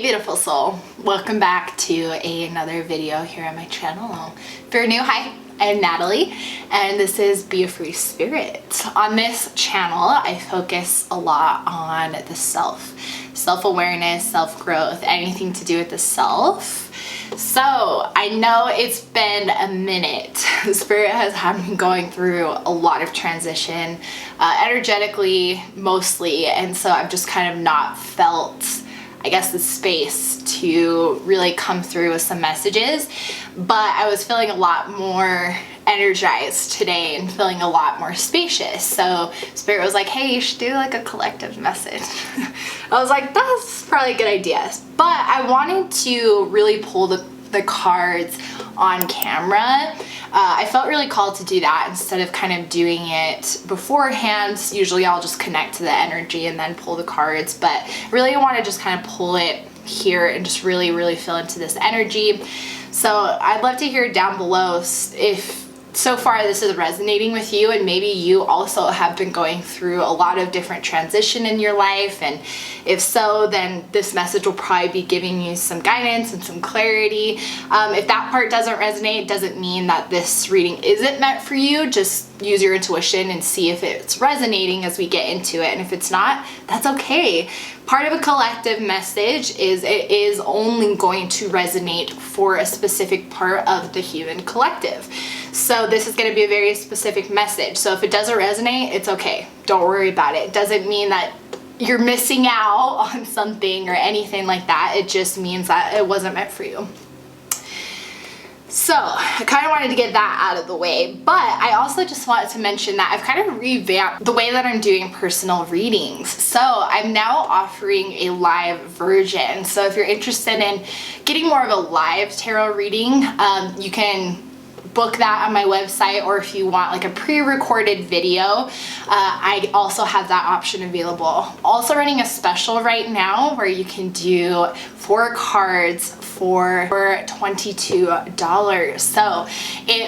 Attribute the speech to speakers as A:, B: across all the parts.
A: beautiful soul. Welcome back to another video here on my channel. If you're new, hi, I'm Natalie, and this is Be a Free Spirit. On this channel, I focus a lot on the self-awareness, self-growth, anything to do with the self. So I know it's been a minute. Spirit has had me going through a lot of transition, energetically mostly, and so I've just kind of not felt, I guess, the space to really come through with some messages, but I was feeling a lot more energized today and feeling a lot more spacious. So Spirit was like, hey, you should do like a collective message. I was like, that's probably a good idea. But I wanted to really pull the cards on camera. I felt really called to do that instead of kind of doing it beforehand. Usually I'll just connect to the energy and then pull the cards, but really I want to just kind of pull it here and just really feel into this energy. So I'd love to hear down below if so far this is resonating with you, and maybe you also have been going through a lot of different transition in your life, and if so, then this message will probably be giving you some guidance and some clarity. If that part doesn't resonate, doesn't mean that this reading isn't meant for you. Just use your intuition and see if it's resonating as we get into it, and if it's not, that's okay. Part of a collective message is it is only going to resonate for a specific part of the human collective. So this is going to be a very specific message. So if it doesn't resonate, it's okay. Don't worry about it. It doesn't mean that you're missing out on something or anything like that. It just means that it wasn't meant for you. So I kind of wanted to get that out of the way, but I also just wanted to mention that I've kind of revamped the way that I'm doing personal readings. So I'm now offering a live version. So if you're interested in getting more of a live tarot reading, you can book that on my website, or if you want like a pre-recorded video, I also have that option available. Also running a special right now where you can do 4 cards for $22. So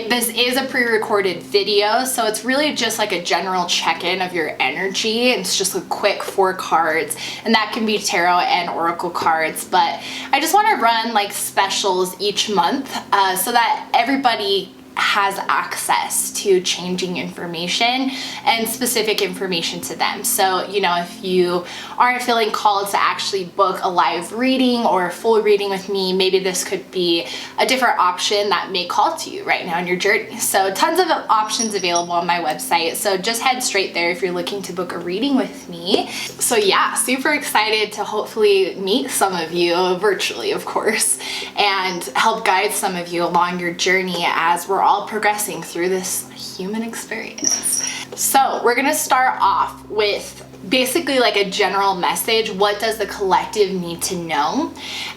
A: this is a pre-recorded video, so it's really just like a general check-in of your energy. It's just a quick 4 cards, and that can be tarot and oracle cards, but I just want to run like specials each month so that everybody has access to changing information and specific information to them. So, you know, if you aren't feeling called to actually book a live reading or a full reading with me, maybe this could be a different option that may call to you right now in your journey. So tons of options available on my website. So just head straight there if you're looking to book a reading with me. So yeah, super excited to hopefully meet some of you virtually, of course, and help guide some of you along your journey as we're all progressing through this human experience. So we're gonna start off with basically like a general message. What does the collective need to know?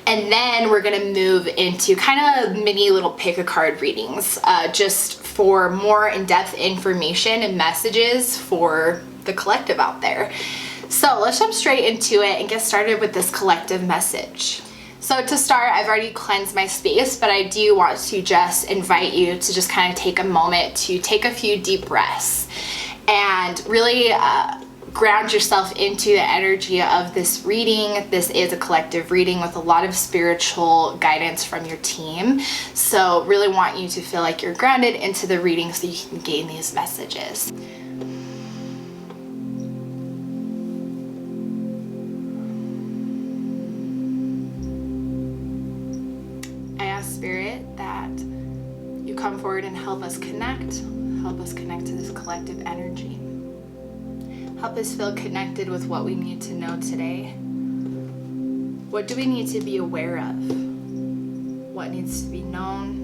A: And then we're gonna move into kind of mini little pick a card readings, just for more in-depth information and messages for the collective out there. So let's jump straight into it and get started with this collective message. So to start, I've already cleansed my space, but I do want to just invite you to just kind of take a moment to take a few deep breaths and really ground yourself into the energy of this reading. This is a collective reading with a lot of spiritual guidance from your team. So really want you to feel like you're grounded into the reading so you can gain these messages. Spirit, that you come forward and help us connect to this collective energy. Help us feel connected with what we need to know today. What do we need to be aware of? What needs to be known?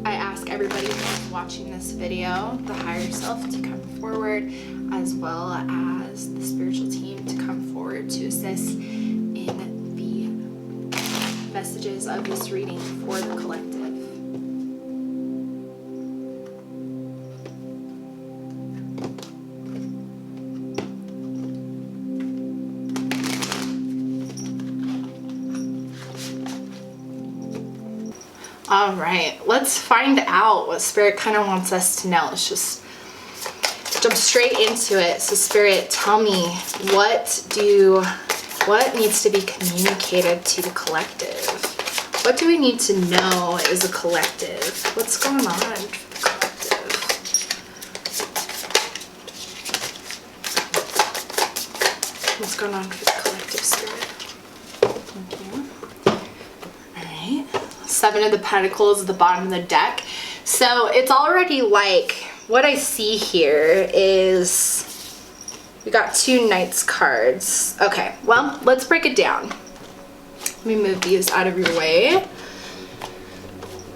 A: I ask everybody who's watching this video, the higher self, to come forward, as well as the spiritual team to come forward to assist in the messages of this reading for the collective. All right, let's find out what Spirit kind of wants us to know. Let's just jump straight into it. So Spirit, tell me, what needs to be communicated to the collective? What do we need to know as a collective? What's going on for the collective? What's going on for the collective, Spirit? Alright. 7 of the Pentacles at the bottom of the deck. So it's already like, what I see here is we got 2 Knights cards. Okay, well, let's break it down. Let me move these out of your way.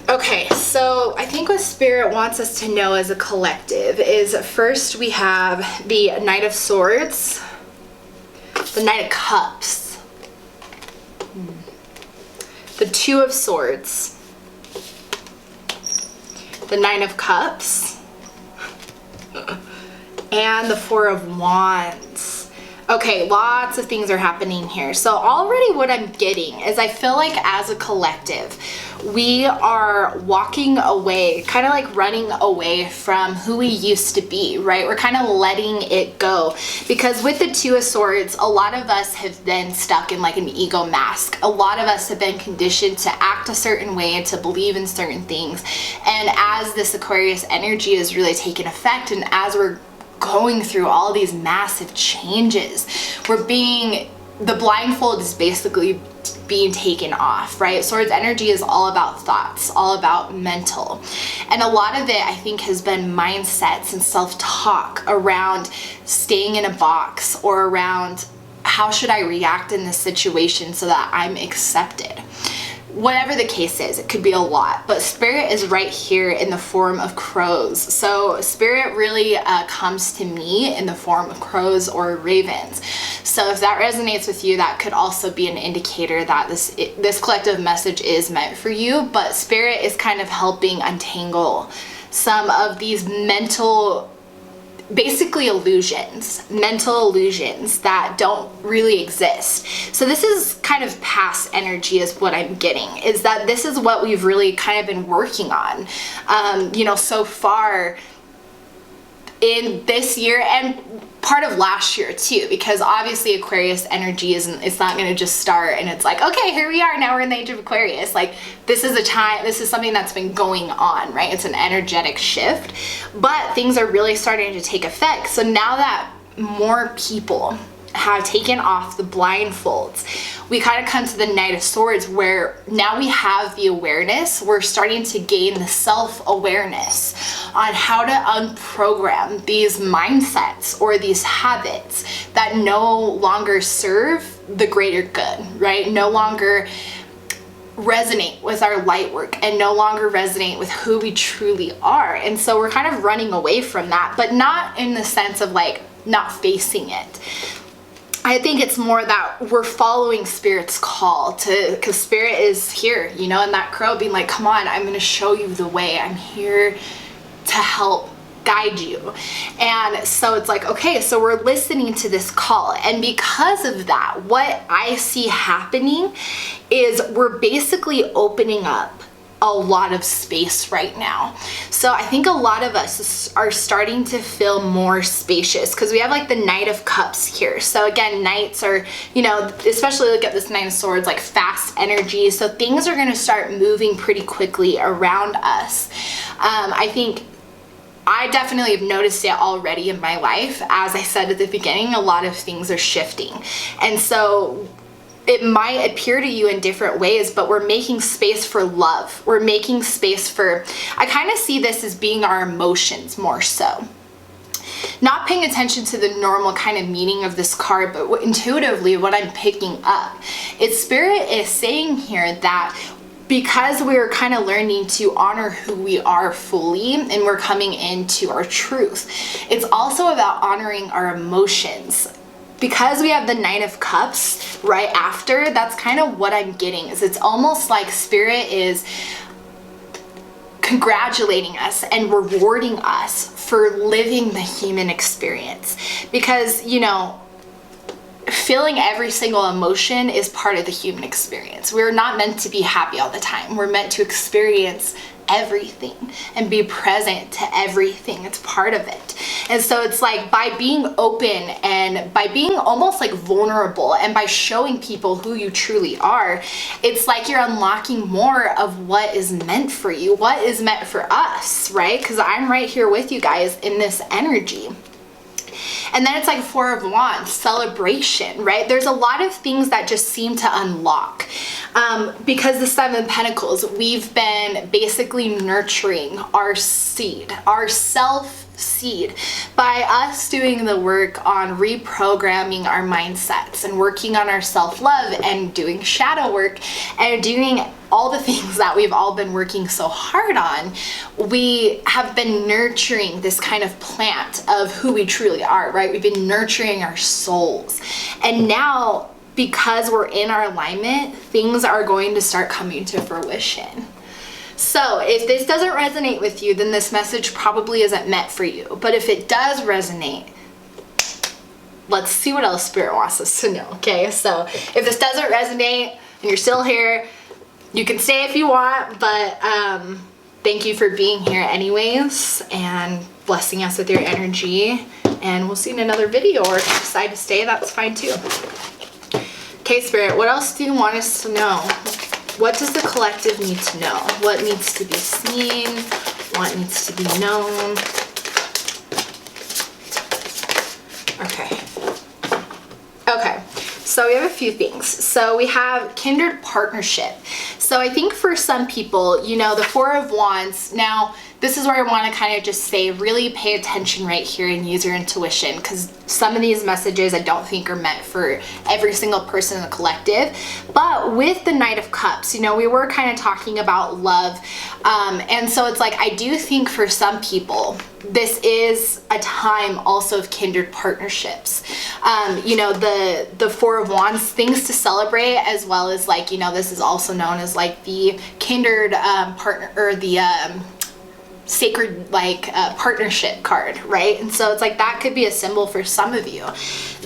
A: Okay, so I think what Spirit wants us to know as a collective is, first we have the Knight of Swords, the Knight of Cups, the 2 of Swords, the 9 of Cups, and the 4 of Wands. Okay, lots of things are happening here. So already what I'm getting is, I feel like as a collective, we are walking away, kind of like running away from who we used to be, right? We're kind of letting it go, because with the 2 of Swords, a lot of us have been stuck in like an ego mask. A lot of us have been conditioned to act a certain way and to believe in certain things. And as this Aquarius energy is really taking effect, and as we're going through all these massive changes, the blindfold is basically being taken off, right? Swords energy is all about thoughts, all about mental. And a lot of it, I think, has been mindsets and self-talk around staying in a box, or around how should I react in this situation so that I'm accepted. Whatever the case is, it could be a lot, but Spirit is right here in the form of crows. So Spirit really comes to me in the form of crows or ravens. So if that resonates with you, that could also be an indicator that this collective message is meant for you. But Spirit is kind of helping untangle some of these basically mental illusions that don't really exist. So this is kind of past energy is what I'm getting, is that this is what we've really kind of been working on, so far in this year, and part of last year too, because obviously Aquarius energy it's not going to just start and it's like, okay, here we are, now we're in the age of Aquarius. Like, this is something that's been going on, right? It's an energetic shift, but things are really starting to take effect. So now that more people have taken off the blindfolds, we kind of come to the Knight of Swords, where now we have the awareness. We're starting to gain the self-awareness on how to unprogram these mindsets or these habits that no longer serve the greater good, right? No longer resonate with our light work, and no longer resonate with who we truly are. And so we're kind of running away from that, but not in the sense of like not facing it. I think it's more that we're following Spirit's call because Spirit is here, and that crow being like, come on, I'm going to show you the way. I'm here to help guide you. And so it's like, okay, so we're listening to this call. And because of that, what I see happening is we're basically opening up a lot of space right now. So I think a lot of us are starting to feel more spacious, because we have like the Knight of Cups here. So again, Knights are, especially look at this Nine of Swords, like fast energy. So things are going to start moving pretty quickly around us. I think I definitely have noticed it already in my life. As I said at the beginning, a lot of things are shifting. And so it might appear to you in different ways, but we're making space for love. We're making space for, I kind of see this as being our emotions more so. Not paying attention to the normal kind of meaning of this card, but intuitively what I'm picking up is Spirit is saying here that because we're kind of learning to honor who we are fully and we're coming into our truth, it's also about honoring our emotions. Because we have the Knight of Cups right after, that's kind of what I'm getting, is it's almost like Spirit is congratulating us and rewarding us for living the human experience. Because, feeling every single emotion is part of the human experience. We're not meant to be happy all the time. We're meant to experience everything and be present to everything. It's part of it. And so it's like by being open and by being almost like vulnerable and by showing people who you truly are, it's like you're unlocking more of what is meant for you, what is meant for us, right? Because I'm right here with you guys in this energy. And then it's like Four of Wands, celebration, right? There's a lot of things that just seem to unlock. Because the Seven of Pentacles, we've been basically nurturing our seed, our self-seed, by us doing the work on reprogramming our mindsets and working on our self-love and doing shadow work and doing all the things that we've all been working so hard on. We have been nurturing this kind of plant of who we truly are, right? We've been nurturing our souls. And now, because we're in our alignment, things are going to start coming to fruition. So if this doesn't resonate with you, then this message probably isn't meant for you. But if it does resonate, let's see what else Spirit wants us to know, okay? So if this doesn't resonate and you're still here, you can stay if you want, but thank you for being here anyways and blessing us with your energy. And we'll see you in another video, or if you decide to stay, that's fine too. Okay, Spirit, what else do you want us to know? What does the collective need to know? What needs to be seen? What needs to be known? Okay. Okay. So we have a few things. So we have kindred partnership. So I think for some people, you know, the Four of Wands, now this is where I want to kind of just say, really pay attention right here and use your intuition, because some of these messages I don't think are meant for every single person in the collective. But with the Knight of Cups, you know, we were kind of talking about love. And so it's like, I do think for some people, this is a time also of kindred partnerships. You know, the Four of Wands, things to celebrate, as well as like, you know, this is also known as like the kindred partner, or the sacred like partnership card, right? And so it's like that could be a symbol for some of you,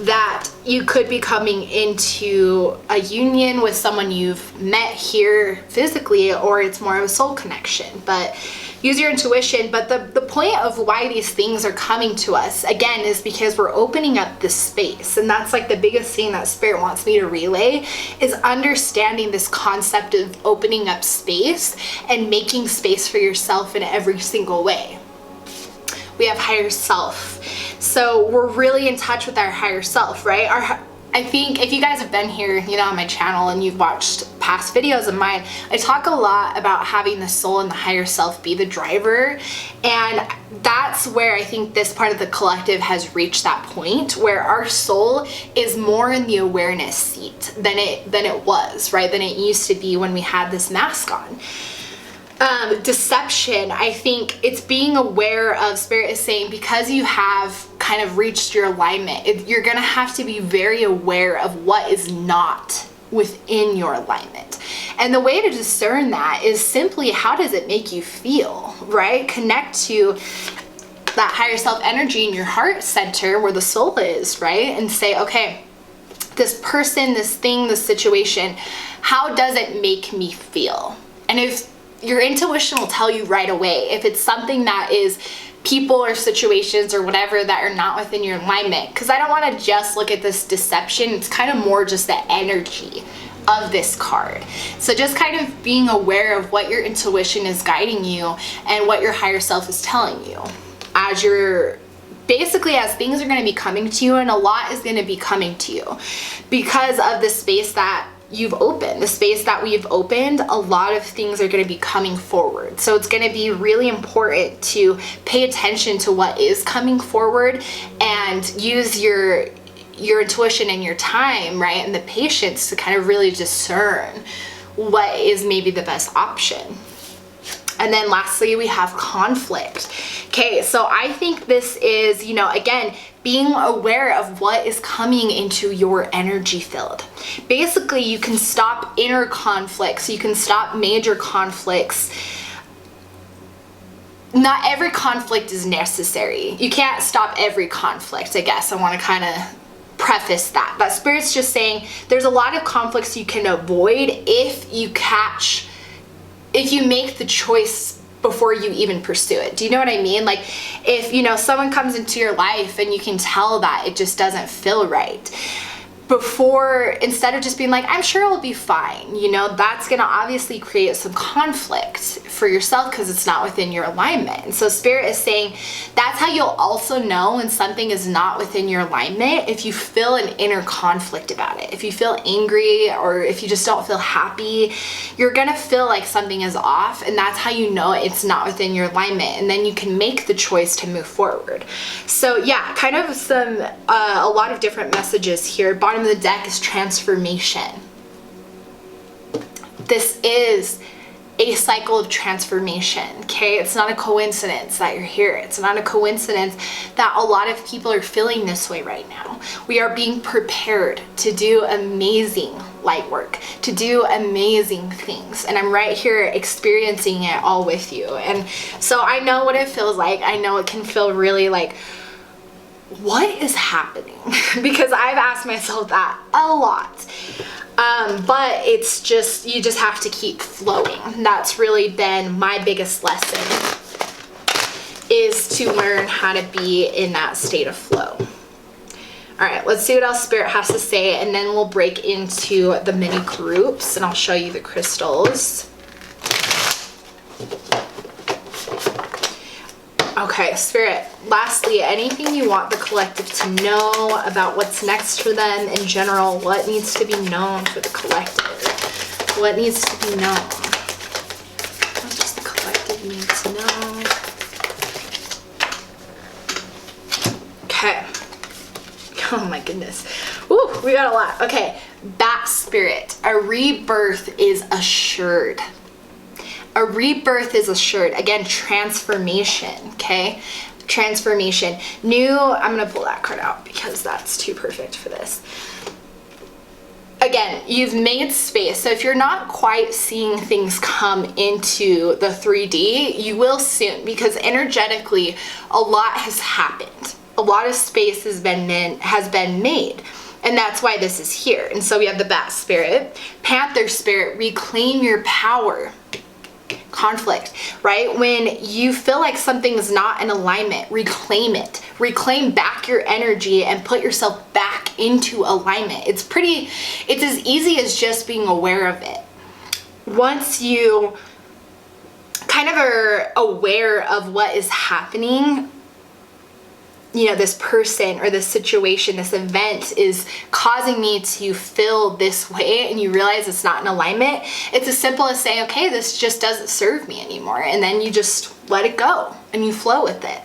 A: that you could be coming into a union with someone you've met here physically, or it's more of a soul connection. But use your intuition. But the point of why these things are coming to us again is because we're opening up this space. And that's like the biggest thing that Spirit wants me to relay, is understanding this concept of opening up space and making space for yourself in every single way. We have higher self. So we're really in touch with our higher self, right? I think if you guys have been here, you know, on my channel and you've watched past videos of mine, I talk a lot about having the soul and the higher self be the driver. And that's where I think this part of the collective has reached that point where our soul is more in the awareness seat than it was, right? Than it used to be when we had this mask on. Deception, I think it's being aware of, Spirit is saying, because you have kind of reached your alignment, you're gonna have to be very aware of what is not within your alignment. And the way to discern that is simply, how does it make you feel, right? Connect to that higher self energy in your heart center where the soul is, right? And say, okay, this person, this thing, this situation, how does it make me feel? And if your intuition will tell you right away if it's something that is people or situations or whatever that are not within your alignment. Because I don't want to just look at this deception. It's kind of more just the energy of this card. So just kind of being aware of what your intuition is guiding you and what your higher self is telling you as you're basically, as things are going to be coming to you, and a lot is going to be coming to you because of the space that you've opened, the space that we've opened. A lot of things are going to be coming forward. So it's going to be really important to pay attention to what is coming forward and use your intuition and your time, right? And the patience to kind of really discern what is maybe the best option. And then lastly, we have conflict. Okay, so I think this is, you know, again, being aware of what is coming into your energy field. Basically, you can stop inner conflicts, you can stop major conflicts. Not every conflict is necessary. You can't stop every conflict, I guess. I want to kind of preface that. But Spirit's just saying there's a lot of conflicts you can avoid if you make the choice before you even pursue it. Do you know what I mean? Like if, you know, someone comes into your life and you can tell that it just doesn't feel right, instead of just being like, I'm sure it'll be fine, you know, that's gonna obviously create some conflict for yourself because it's not within your alignment. And so Spirit is saying that's how you'll also know when something is not within your alignment, if you feel an inner conflict about it. If you feel angry or if you just don't feel happy, you're gonna feel like something is off, and that's how you know it's not within your alignment, and then you can make the choice to move forward. So yeah, kind of some a lot of different messages here. Bottom of the deck is transformation. This is a cycle of transformation, okay? It's not a coincidence that you're here. It's not a coincidence that a lot of people are feeling this way right now. We are being prepared to do amazing light work, to do amazing things, and I'm right here experiencing it all with you. And so I know what it feels like. I know it can feel really like, what is happening? Because I've asked myself that a lot. But it's just, you just have to keep flowing. That's really been my biggest lesson, is to learn how to be in that state of flow. All right, let's see what else Spirit has to say, and then we'll break into the mini groups and I'll show you the crystals. Okay, Spirit, lastly, anything you want the collective to know about what's next for them in general? What needs to be known for the collective? What needs to be known? What does the collective need to know? Okay. Oh my goodness. Ooh, we got a lot. Okay, Bat Spirit, a rebirth is assured. A rebirth is assured. Again, transformation, okay? Transformation. I'm gonna pull that card out because that's too perfect for this. Again, you've made space. So if you're not quite seeing things come into the 3D, you will soon, because energetically, a lot has happened. A lot of space has been made. And that's why this is here. And so we have the Bat Spirit, Panther Spirit, reclaim your power. Conflict, right? When you feel like something's not in alignment, reclaim it. Reclaim back your energy and put yourself back into alignment. It's as easy as just being aware of it. Once you kind of are aware of what is happening, you know, this person or this situation, this event is causing me to feel this way, and you realize it's not in alignment, it's as simple as saying, okay, this just doesn't serve me anymore. And then you just let it go and you flow with it.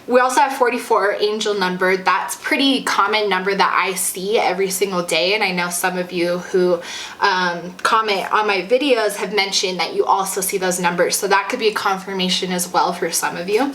A: We also have 44, angel number. That's pretty common number that I see every single day. And I know some of you who comment on my videos have mentioned that you also see those numbers. So that could be a confirmation as well for some of you.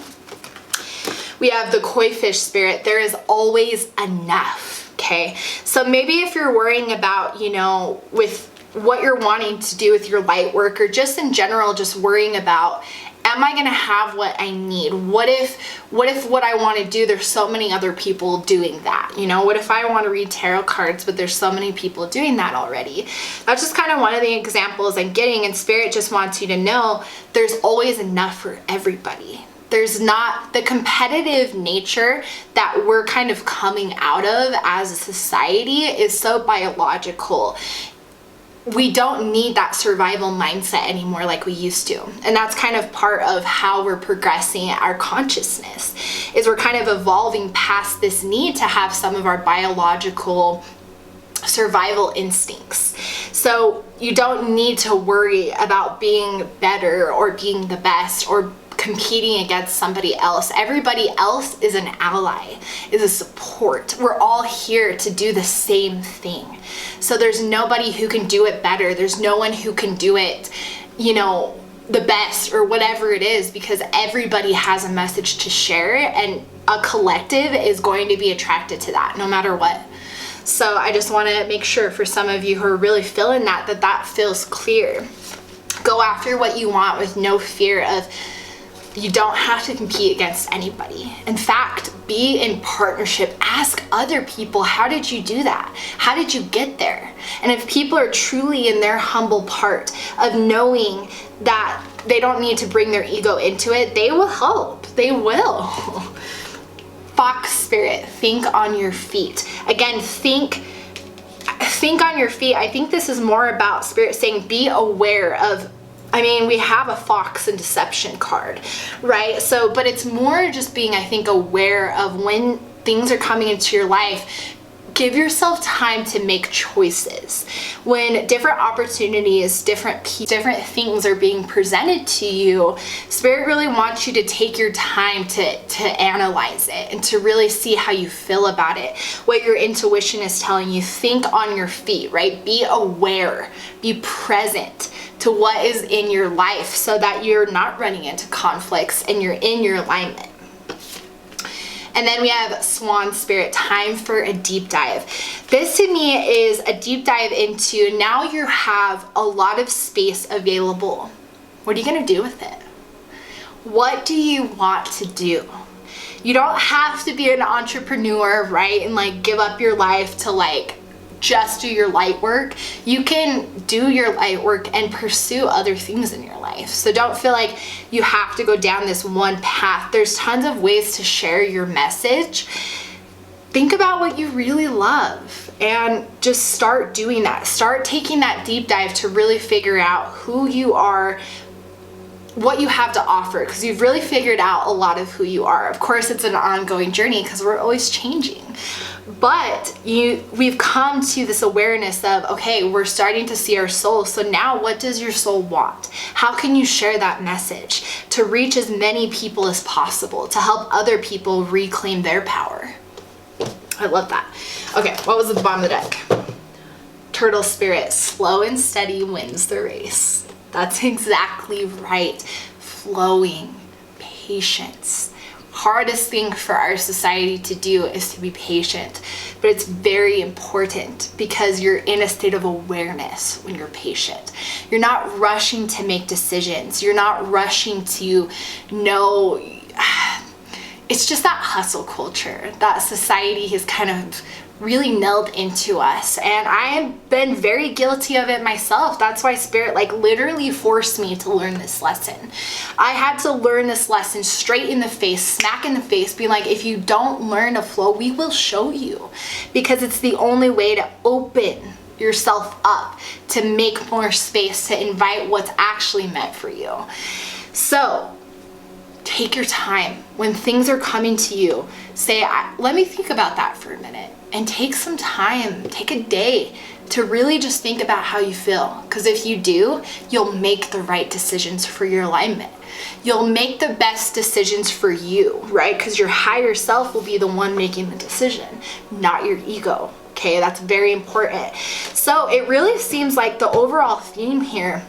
A: We have the Koi Fish Spirit. There is always enough, okay? So maybe if you're worrying about, you know, with what you're wanting to do with your light work, or just in general, just worrying about, am I gonna have what I need? What if what I wanna do, there's so many other people doing that? You know, what if I wanna read tarot cards, but there's so many people doing that already? That's just kind of one of the examples I'm getting, and Spirit just wants you to know there's always enough for everybody. There's not the competitive nature that we're kind of coming out of as a society is so biological. We don't need that survival mindset anymore like we used to. And that's kind of part of how we're progressing our consciousness, is we're kind of evolving past this need to have some of our biological survival instincts. So you don't need to worry about being better or being the best or competing against somebody else. Everybody else is an ally, is a support. We're all here to do the same thing. So there's nobody who can do it better. There's no one who can do it, you know, the best or whatever it is, because everybody has a message to share, and a collective is going to be attracted to that no matter what. So I just want to make sure for some of you who are really feeling that feels clear. Go after what you want with no fear of, you don't have to compete against anybody. In fact, be in partnership. Ask other people, how did you do that? How did you get there? And if people are truly in their humble part of knowing that they don't need to bring their ego into it. They will help. They will. Fox spirit, think on your feet. Again, think on your feet. I think this is more about spirit saying be aware of, I mean, we have a fox and deception card, right? So, but it's more just being, I think, aware of when things are coming into your life. Give yourself time to make choices. When different opportunities, different things are being presented to you, Spirit really wants you to take your time to analyze it and to really see how you feel about it, what your intuition is telling you. Think on your feet, right? Be aware, be present to what is in your life so that you're not running into conflicts and you're in your alignment. And then we have Swan Spirit, time for a deep dive. This to me is a deep dive into, now you have a lot of space available. What are you gonna do with it? What do you want to do? You don't have to be an entrepreneur, right? And like give up your life to like just do your light work. You can do your light work and pursue other things in your life. So don't feel like you have to go down this one path. There's tons of ways to share your message. Think about what you really love and just start doing that. Start taking that deep dive to really figure out who you are, what you have to offer, because you've really figured out a lot of who you are. Of course, it's an ongoing journey because we're always changing. But we've come to this awareness of, okay, we're starting to see our soul. So now what does your soul want? How can you share that message to reach as many people as possible, to help other people reclaim their power? I love that. Okay, what was at the bottom of the deck? Turtle Spirit, slow and steady wins the race. That's exactly right. Flowing, patience. Hardest thing for our society to do is to be patient, but it's very important because you're in a state of awareness when you're patient. You're not rushing to make decisions. You're not rushing to know. It's just that hustle culture that society has kind of really nailed into us, and I have been very guilty of it myself. That's why Spirit like literally forced me to learn this lesson. I had to learn this lesson straight in the face, smack in the face, being like, if you don't learn to flow, we will show you, because it's the only way to open yourself up, to make more space, to invite what's actually meant for you. So take your time. When things are coming to you, say, let me think about that for a minute. And take some time, take a day to really just think about how you feel. Because if you do, you'll make the right decisions for your alignment. You'll make the best decisions for you, right? Because your higher self will be the one making the decision, not your ego. Okay, that's very important. So it really seems like the overall theme here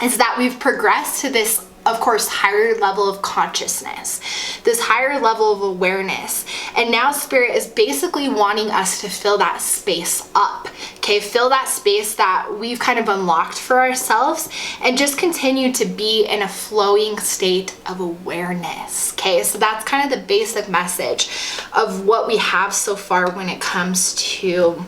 A: is that we've progressed to this, of course, higher level of consciousness, this higher level of awareness. And now Spirit is basically wanting us to fill that space up, okay? Fill that space that we've kind of unlocked for ourselves and just continue to be in a flowing state of awareness, okay? So that's kind of the basic message of what we have so far when it comes to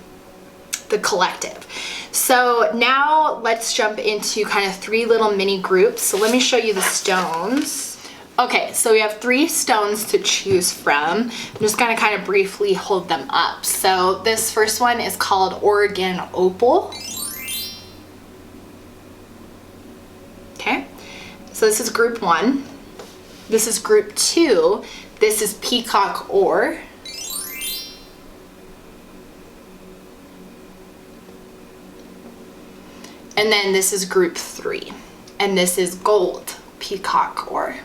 A: the collective. So now let's jump into kind of 3 little mini groups. So let me show you the stones. Okay, so we have 3 stones to choose from. I'm just gonna kind of briefly hold them up. So this first one is called Oregon Opal. Okay, so this is group 1. This is group 2. This is Peacock Ore. And then this is group 3, and this is Gold Peacock Ore.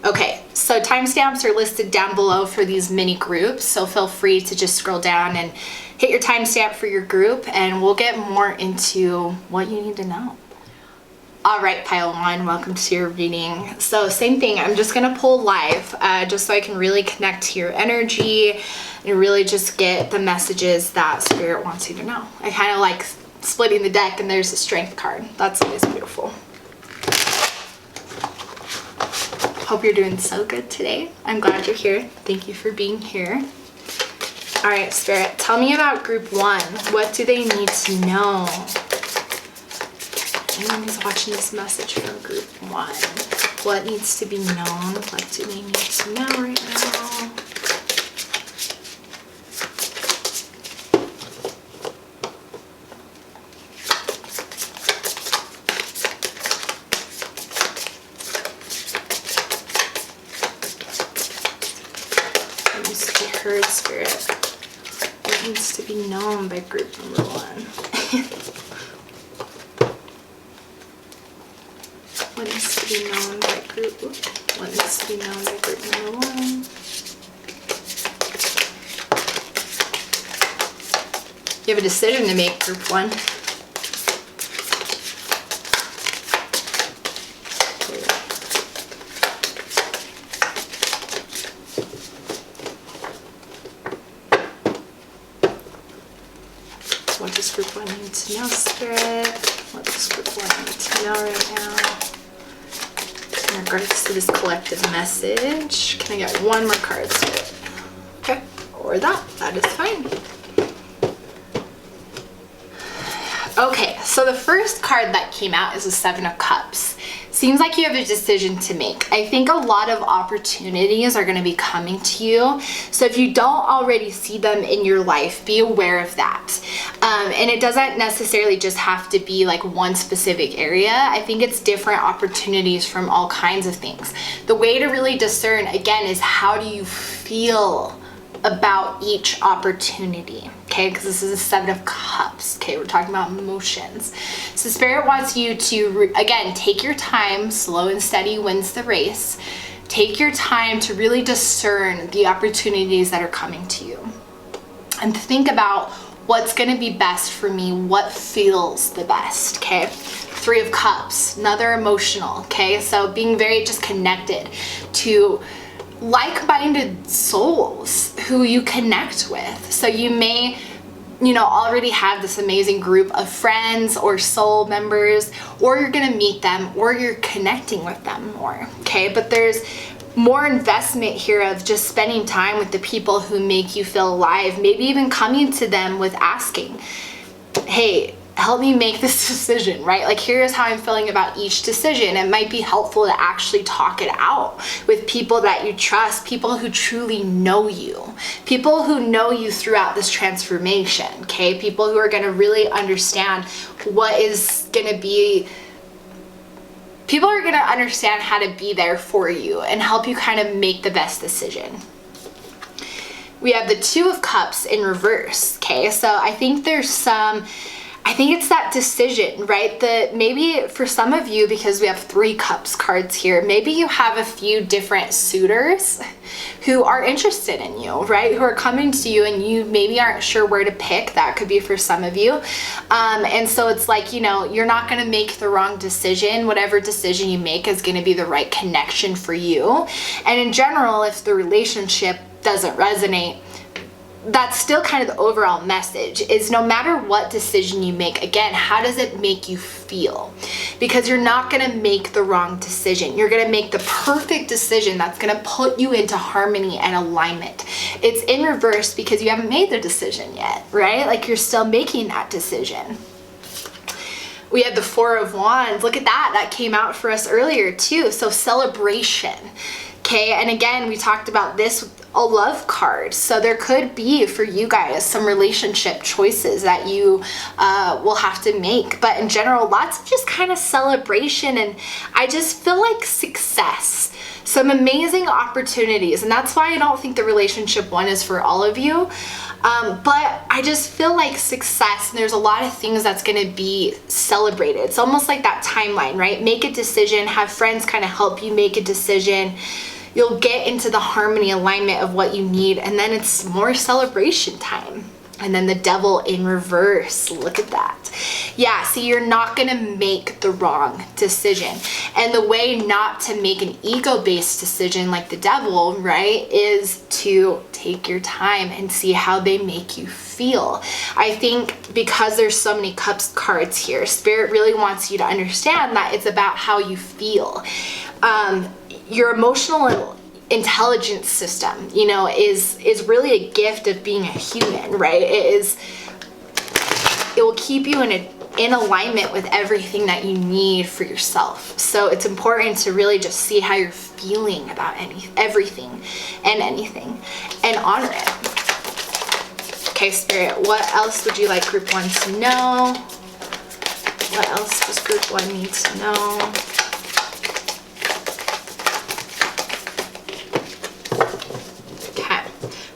A: Okay, so timestamps are listed down below for these mini groups, so feel free to just scroll down and hit your timestamp for your group, and we'll get more into what you need to know. All right, pile 1, welcome to your reading. So same thing, I'm just gonna pull live just so I can really connect to your energy and really just get the messages that Spirit wants you to know. I kind of like splitting the deck, and there's a strength card. That's always beautiful. Hope you're doing so good today. I'm glad you're here. Thank you for being here. All right, Spirit, tell me about group 1. What do they need to know? Anyone who's watching this message from group 1, what needs to be known? What do they need to know right now? What needs to be heard, Spirit? What needs to be known by group number 1? What needs to be known by group? What needs to be known by group number 1? You have a decision to make, group 1. What does group 1 need to know, Spirit? What does group 1 need to know right now? In regards to this collective message, can I get one more card, Spirit? Okay, or that is fine. Okay, so the first card that came out is the 7 of Cups. Seems like you have a decision to make. I think a lot of opportunities are going to be coming to you. So if you don't already see them in your life, be aware of that. And it doesn't necessarily just have to be like one specific area. I think it's different opportunities from all kinds of things. The way to really discern, again, is how do you feel about each opportunity, okay? Because this is a 7 of Cups, okay? We're talking about emotions. So Spirit wants you to, again, take your time. Slow and steady wins the race. Take your time to really discern the opportunities that are coming to you. And think about what's gonna be best for me, what feels the best, okay? 3 of Cups, another emotional, okay? So being very just connected to like-minded souls who you connect with. So you may, already have this amazing group of friends or soul members, or you're gonna meet them, or you're connecting with them more, okay? But there's more investment here of just spending time with the people who make you feel alive, maybe even coming to them with asking, hey, help me make this decision, right? Like, here's how I'm feeling about each decision. It might be helpful to actually talk it out with people that you trust, people who truly know you, people who know you throughout this transformation, okay? People who are gonna really understand what is gonna be, people are gonna understand how to be there for you and help you kind of make the best decision. We have the 2 of Cups in reverse, okay? So I think it's that decision, right? That maybe for some of you, because we have 3 Cups cards here, maybe you have a few different suitors who are interested in you, right? Who are coming to you and you maybe aren't sure where to pick. That could be for some of you. And so it's like, you're not going to make the wrong decision. Whatever decision you make is going to be the right connection for you. And in general, if the relationship doesn't resonate, that's still kind of the overall message, is no matter what decision you make, again, how does it make you feel? Because you're not gonna make the wrong decision. You're gonna make the perfect decision that's gonna put you into harmony and alignment. It's in reverse because you haven't made the decision yet, right? Like, you're still making that decision. We had the 4 of Wands. Look at that. That came out for us earlier too. So celebration. Okay, and again, we talked about this with a love card. So there could be for you guys some relationship choices that you will have to make. But in general, lots of just kind of celebration, and I just feel like success. Some amazing opportunities, and that's why I don't think the relationship one is for all of you. But I just feel like success, and there's a lot of things that's gonna be celebrated. It's almost like that timeline, right? Make a decision, have friends kind of help you make a decision. You'll get into the harmony alignment of what you need, and then it's more celebration time. And then the Devil in reverse, look at that. Yeah, see, you're not gonna make the wrong decision. And the way not to make an ego-based decision like the Devil, right, is to take your time and see how they make you feel. I think because there's so many Cups cards here, Spirit really wants you to understand that it's about how you feel. Your emotional intelligence system, you know, is really a gift of being a human, right? It will keep you in alignment with everything that you need for yourself. So it's important to really just see how you're feeling about everything and anything, and honor it. Okay, Spirit, what else would you like Group 1 to know? What else does Group 1 need to know?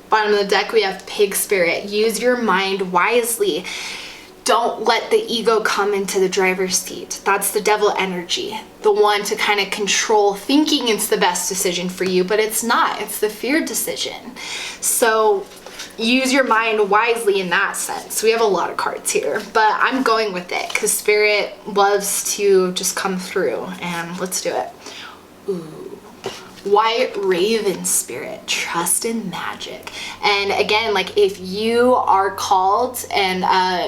A: Bottom of the deck, we have Pig Spirit. Use your mind wisely. Don't let the ego come into the driver's seat. That's the devil energy. The one to kind of control, thinking it's the best decision for you, but it's not. It's the feared decision. So use your mind wisely in that sense. We have a lot of cards here, but I'm going with it because Spirit loves to just come through, and let's do it. Ooh. White Raven Spirit, trust in magic. And again, like if you are called and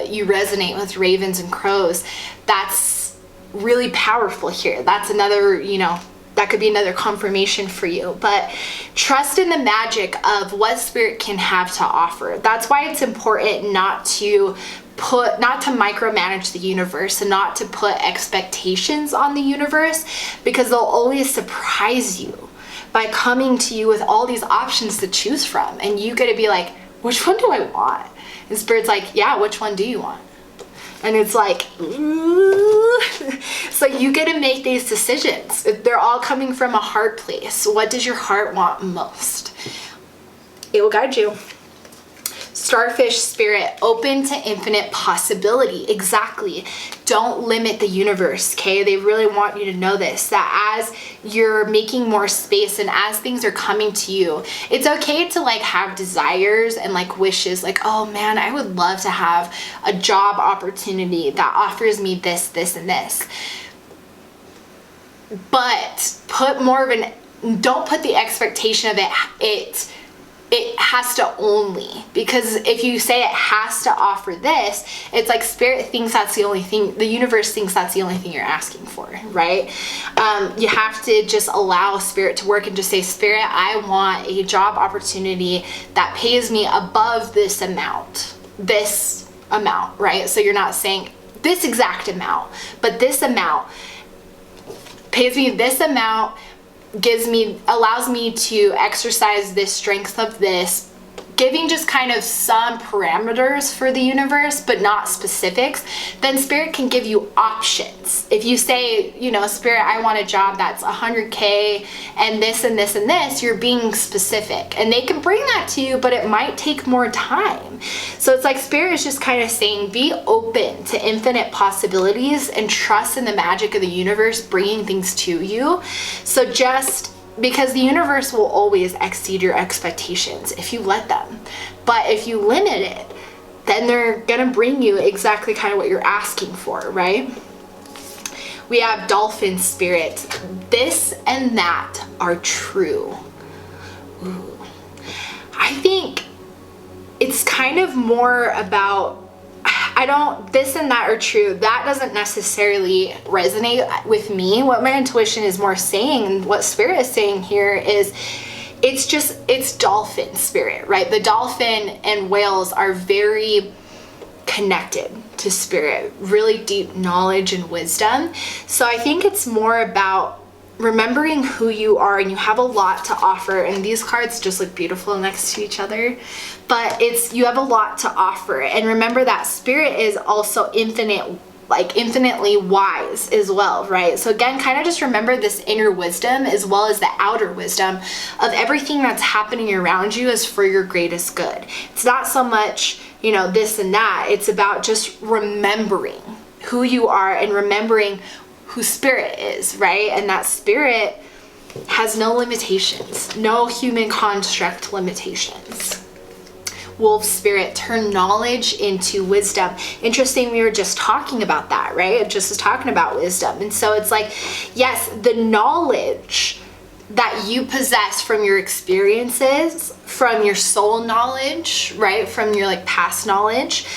A: you resonate with ravens and crows, that's really powerful here. That's another, you know, that could be another confirmation for you. But trust in the magic of what Spirit can have to offer. That's why it's important not to micromanage the universe and not to put expectations on the universe, because they'll always surprise you by coming to you with all these options to choose from, and you gotta be like, which one do I want? And Spirit's like, yeah, which one do you want? And it's like, ooh. So you get to make these decisions. They're all coming from a heart place. What does your heart want most? It will guide you. Starfish Spirit, open to infinite possibility. Exactly. Don't limit the universe, okay? They really want you to know this, that as you're making more space and as things are coming to you, it's okay to like have desires and like wishes, like, oh man, I would love to have a job opportunity that offers me this, this, and this. But don't put the expectation of it has to only, because if you say it has to offer this, it's like Spirit thinks that's the only thing, the universe thinks that's the only thing you're asking for, right? You have to just allow Spirit to work and just say, Spirit, I want a job opportunity that pays me above this amount, right? So you're not saying this exact amount, but this amount pays me this amount, allows me to exercise this strength of this, giving just kind of some parameters for the universe, but not specifics. Then Spirit can give you options. If you say, you know, Spirit, I want a job that's 100K and this and this and this, you're being specific, and they can bring that to you, but it might take more time. So it's like Spirit is just kind of saying, be open to infinite possibilities and trust in the magic of the universe bringing things to you. So just because the universe will always exceed your expectations if you let them. But if you limit it, then they're gonna bring you exactly kind of what you're asking for, right? We have Dolphin Spirit. This and that are true. Ooh. I think it's kind of more about, this and that are true. That doesn't necessarily resonate with me. What my intuition is more saying, what Spirit is saying here is, it's dolphin Spirit, right? The dolphin and whales are very connected to Spirit, really deep knowledge and wisdom. So I think it's more about remembering who you are, and you have a lot to offer, and these cards just look beautiful next to each other, but you have a lot to offer. And remember that Spirit is also infinitely wise as well, right? So again, kind of just remember this inner wisdom as well as the outer wisdom of everything that's happening around you is for your greatest good. It's not so much, you know, this and that. It's about just remembering who you are and remembering who Spirit is, right? And that Spirit has no limitations, no human construct limitations. Wolf Spirit, turn knowledge into wisdom. Interesting, we were just talking about that, right? It just was talking about wisdom. And so it's like, yes, the knowledge that you possess from your experiences, from your soul knowledge, right? From your like past knowledge,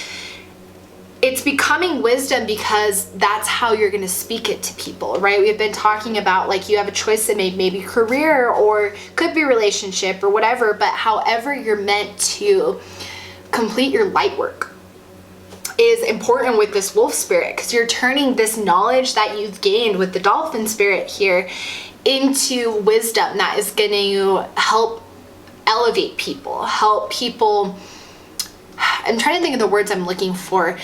A: it's becoming wisdom because that's how you're going to speak it to people, right? We've been talking about like you have a choice to make, maybe career or could be relationship or whatever, but however you're meant to complete your light work is important with this wolf spirit, because you're turning this knowledge that you've gained with the dolphin spirit here into wisdom that is going to help elevate people, help people. I'm trying to think of the words I'm looking for.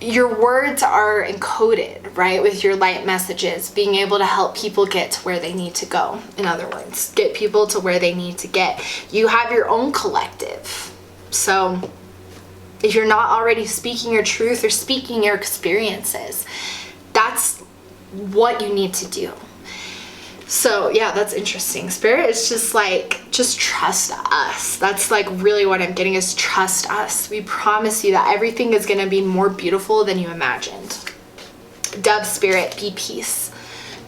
A: Your words are encoded, right, with your light messages, being able to help people get to where they need to go. In other words, get people to where they need to get. You have your own collective. So if you're not already speaking your truth or speaking your experiences, that's what you need to do. So yeah, that's interesting. Spirit is just like, just trust us. That's like really what I'm getting, is trust us. We promise you that everything is going to be more beautiful than you imagined. Dove spirit, be peace.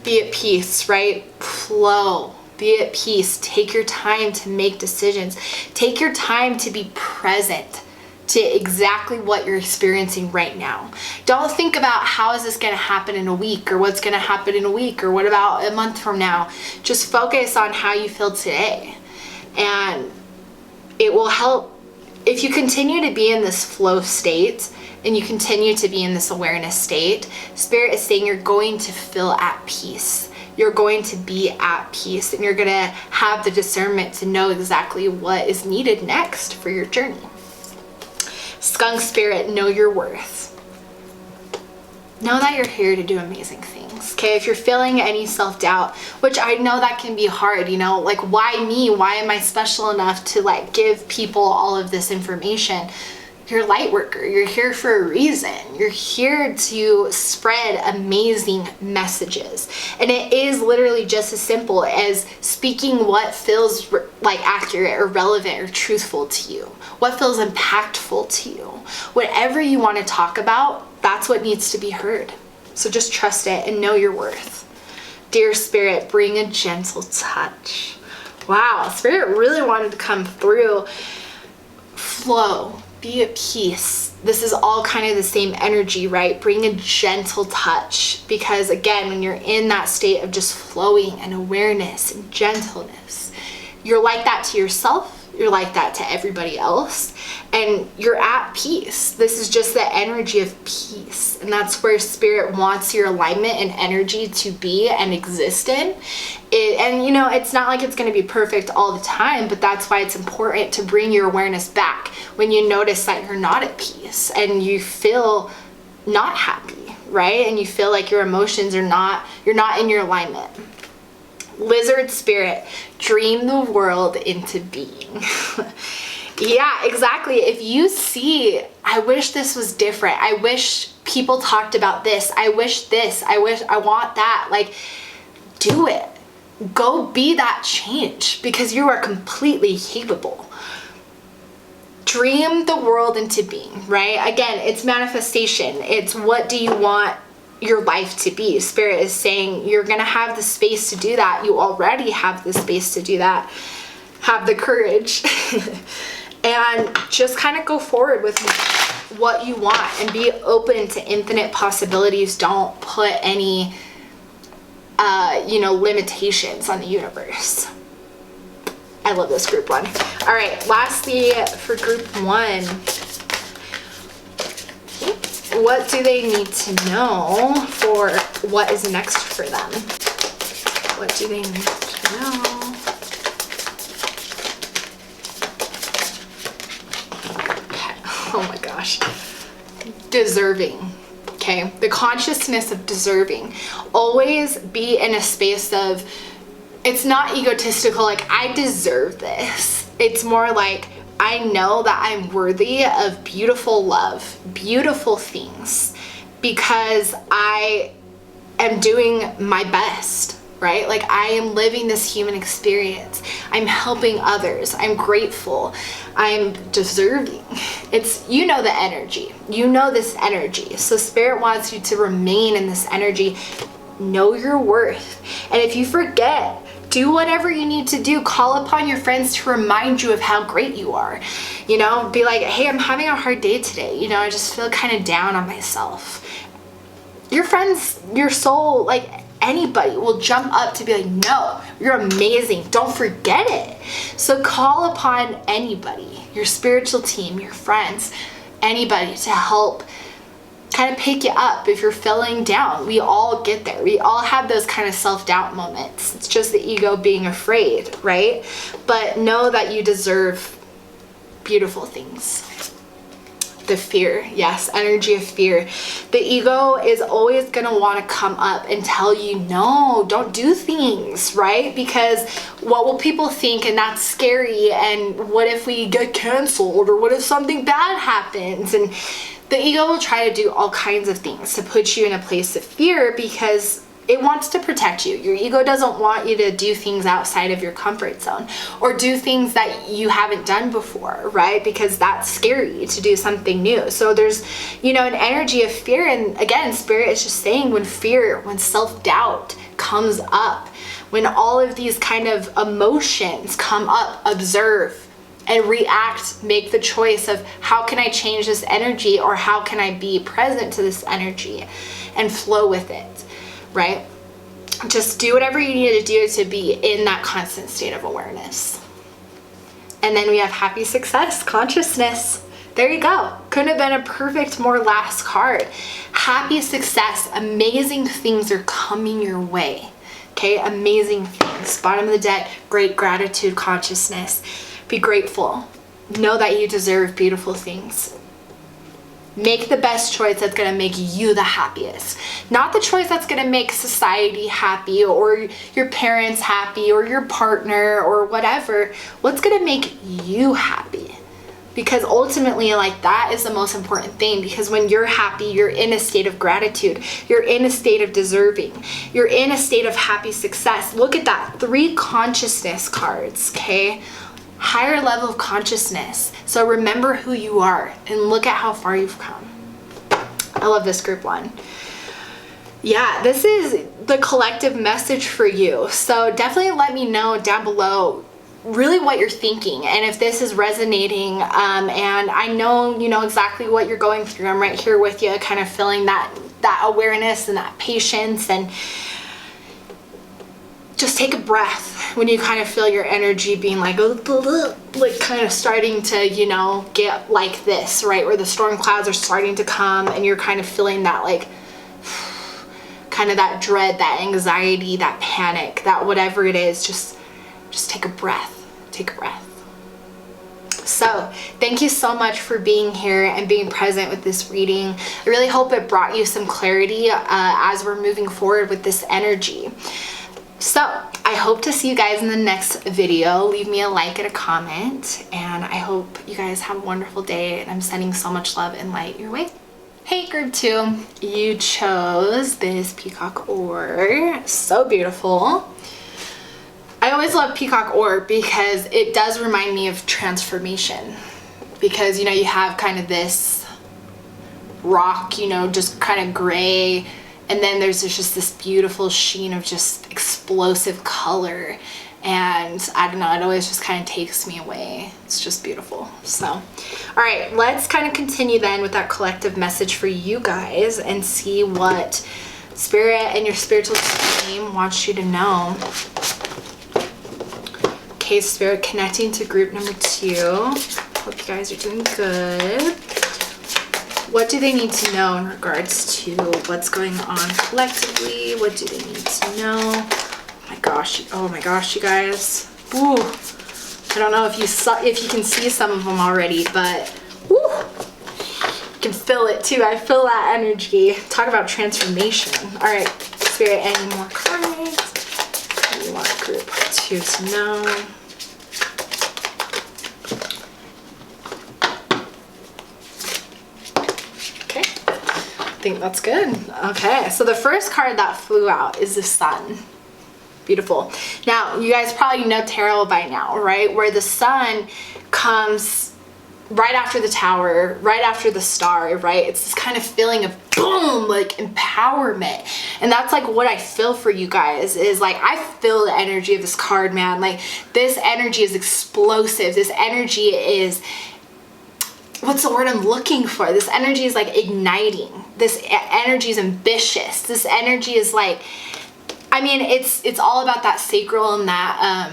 A: Be at peace, right? Flow. Be at peace. Take your time to make decisions. Take your time to be present to exactly what you're experiencing right now. Don't think about how is this going to happen in a week, or what's going to happen in a week, or what about a month from now. Just focus on how you feel today, and it will help. If you continue to be in this flow state and you continue to be in this awareness state, Spirit is saying you're going to feel at peace. You're going to be at peace, and you're going to have the discernment to know exactly what is needed next for your journey. Skunk spirit, know your worth. Know that you're here to do amazing things. Okay, if you're feeling any self-doubt, which I know that can be hard, you know, like why me? Why am I special enough to like give people all of this information? You're a light worker. You're here for a reason. You're here to spread amazing messages. And it is literally just as simple as speaking what feels like accurate or relevant or truthful to you. What feels impactful to you. Whatever you want to talk about, that's what needs to be heard. So just trust it and know your worth. Dear Spirit, bring a gentle touch. Wow, Spirit really wanted to come through. Flow. Be at peace. This is all kind of the same energy, right? Bring a gentle touch, because again, when you're in that state of just flowing and awareness and gentleness, you're like that to yourself, you're like that to everybody else, and you're at peace. This is just the energy of peace, and that's where Spirit wants your alignment and energy to be and exist in. And you know, it's not like it's going to be perfect all the time, but that's why it's important to bring your awareness back when you notice that you're not at peace and you feel not happy, right? And you feel like your emotions are not, you're not in your alignment. Lizard spirit, dream the world into being. Yeah, exactly. If you see, I wish this was different. I wish people talked about this. I wish this. I want that. Like, do it. Go be that change, because you are completely capable. Dream the world into being, right? Again, it's manifestation. It's what do you want your life to be? Spirit is saying you're going to have the space to do that. You already have the space to do that. Have the courage and just kind of go forward with what you want and be open to infinite possibilities. Don't put any limitations on the universe. I love this group one. All right, lastly for group one, what do they need to know for what is next for them? What do they need to know? Okay. Oh my gosh. Deserving. Okay, the consciousness of deserving. Always be in a space of, it's not egotistical, like I deserve this. It's more like I know that I'm worthy of beautiful love, beautiful things, because I am doing my best, right? Like I am living this human experience. I'm helping others. I'm grateful. I'm deserving. It's, you know, the energy. You know this energy. So Spirit wants you to remain in this energy. Know your worth. And if you forget do whatever you need to do. Call upon your friends to remind you of how great you are. You know, be like, hey, I'm having a hard day today. You know, I just feel kind of down on myself. Your friends, your soul, like anybody will jump up to be like, no, you're amazing. Don't forget it. So call upon anybody, your spiritual team, your friends, anybody to help kind of pick you up if you're feeling down. We all get there. We all have those kind of self-doubt moments. It's just the ego being afraid, right? But know that you deserve beautiful things. The fear, yes, energy of fear. The ego is always going to want to come up and tell you, no, don't do things, right? Because what will people think? And that's scary. And what if we get canceled? Or what if something bad happens? And the ego will try to do all kinds of things to put you in a place of fear because it wants to protect you. Your ego doesn't want you to do things outside of your comfort zone or do things that you haven't done before, right? Because that's scary to do something new. So there's, you know, an energy of fear. And again, Spirit is just saying when fear, when self-doubt comes up, when all of these kind of emotions come up, observe and react, make the choice of how can I change this energy or how can I be present to this energy and flow with it, right? Just do whatever you need to do to be in that constant state of awareness. And then we have happy success, consciousness. There you go. Couldn't have been a perfect more last card. Happy success, amazing things are coming your way. Okay, amazing things. Bottom of the deck, great gratitude, consciousness. Be grateful. Know that you deserve beautiful things. Make the best choice that's going to make you the happiest. Not the choice that's going to make society happy or your parents happy or your partner or whatever. What's going to make you happy? Because ultimately, like, that is the most important thing. Because when you're happy, you're in a state of gratitude. You're in a state of deserving. You're in a state of happy success. Look at that. 3 consciousness cards, okay? Higher level of consciousness. So remember who you are and look at how far you've come. I love this group one. Yeah, this is the collective message for you. So definitely let me know down below really what you're thinking and if this is resonating. And I know you know exactly what you're going through. I'm right here with you, kind of feeling that awareness and that patience. And just take a breath when you kind of feel your energy being like kind of starting to, you know, get like this, right? Where the storm clouds are starting to come and you're kind of feeling that like kind of that dread, that anxiety, that panic, that whatever it is, just take a breath. Take a breath. So thank you so much for being here and being present with this reading. I really hope it brought you some clarity as we're moving forward with this energy. So I hope to see you guys in the next video. Leave me a like and a comment, and I hope you guys have a wonderful day, and I'm sending so much love and light your way. Hey group 2, you chose this peacock orb. So beautiful. I always love peacock orb because it does remind me of transformation, because you know you have kind of this rock, you know, just kind of gray, and then there's just this beautiful sheen of just explosive color, and I don't know, it always just kind of takes me away. It's just beautiful. So all right, let's kind of continue then with that collective message for you guys and see what Spirit and your spiritual team wants you to know. Okay, Spirit, connecting to group number 2. Hope you guys are doing good. What do they need to know in regards to what's going on collectively? What do they need to know? Oh my gosh, you guys. Ooh, I don't know if you can see some of them already, but woo, you can feel it too. I feel that energy. Talk about transformation. All right, Spirit, any more cards? What do you want group 2 to know? I think that's good. Okay, so the first card that flew out is the Sun. Beautiful. Now, you guys probably know tarot by now, right? Where the sun comes right after the tower, right after the star, right? It's this kind of feeling of boom, like empowerment. And that's like what I feel for you guys, is like, I feel the energy of this card, man. Like, this energy is explosive. This energy is, what's the word I'm looking for? This energy is like igniting. This energy is ambitious. This energy is like, I mean, it's all about that sacral and that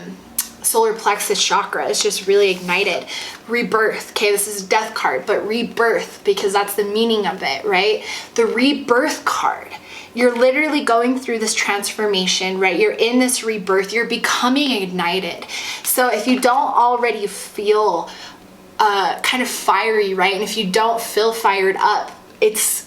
A: solar plexus chakra. It's just really ignited. Rebirth. Okay, this is a death card, but rebirth, because that's the meaning of it, right? The rebirth card. You're literally going through this transformation, right? You're in this rebirth. You're becoming ignited. So if you don't already feel kind of fiery, right? And if you don't feel fired up, it's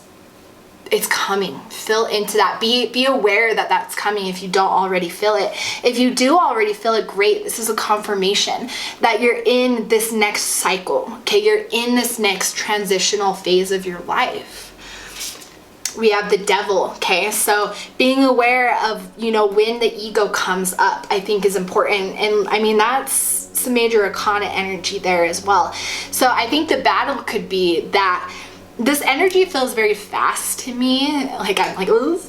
A: coming. Feel into that. Be aware that that's coming if you don't already feel it. If you do already feel it, great. This is a confirmation that you're in this next cycle. Okay, you're in this next transitional phase of your life. We have the devil. Okay, so being aware of, you know, when the ego comes up, I think is important. And I mean, that's some major arcana energy there as well. So I think the battle could be that this energy feels very fast to me. Like, I'm like, ooh,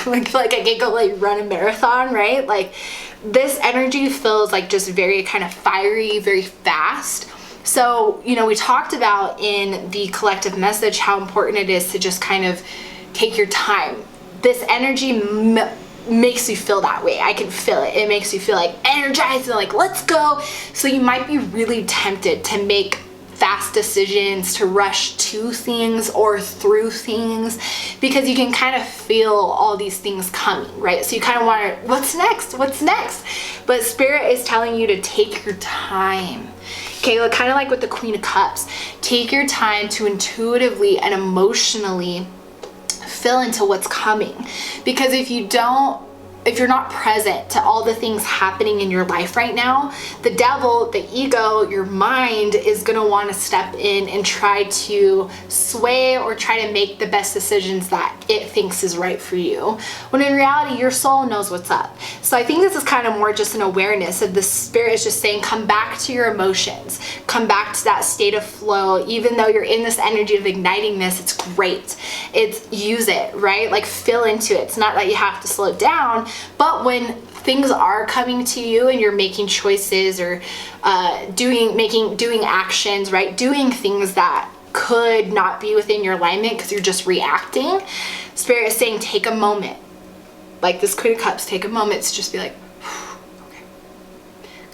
A: like, feel like I could go like run a marathon, right? Like, this energy feels like just very kind of fiery, very fast. So, you know, we talked about in the collective message how important it is to just kind of take your time. This energy makes you feel that way. I can feel it. It makes you feel like energized and like, let's go. So you might be really tempted to make fast decisions, to rush to things or through things, because you can kind of feel all these things coming, right? So you kind of want to, what's next? What's next? But Spirit is telling you to take your time. Okay, look, kind of like with the Queen of Cups. Take your time to intuitively and emotionally feel into what's coming. Because if you're not present to all the things happening in your life right now, the devil, the ego, your mind is going to want to step in and try to sway or try to make the best decisions that it thinks is right for you. When in reality, your soul knows what's up. So I think this is kind of more just an awareness of the Spirit is just saying, come back to your emotions, come back to that state of flow. Even though you're in this energy of igniting this, it's great. Use it, right? Like, feel into it. It's not that you have to slow it down. But when things are coming to you and you're making choices or doing actions, right? Doing things that could not be within your alignment because you're just reacting, Spirit is saying, take a moment. Like this Queen of Cups, take a moment to just be like, okay.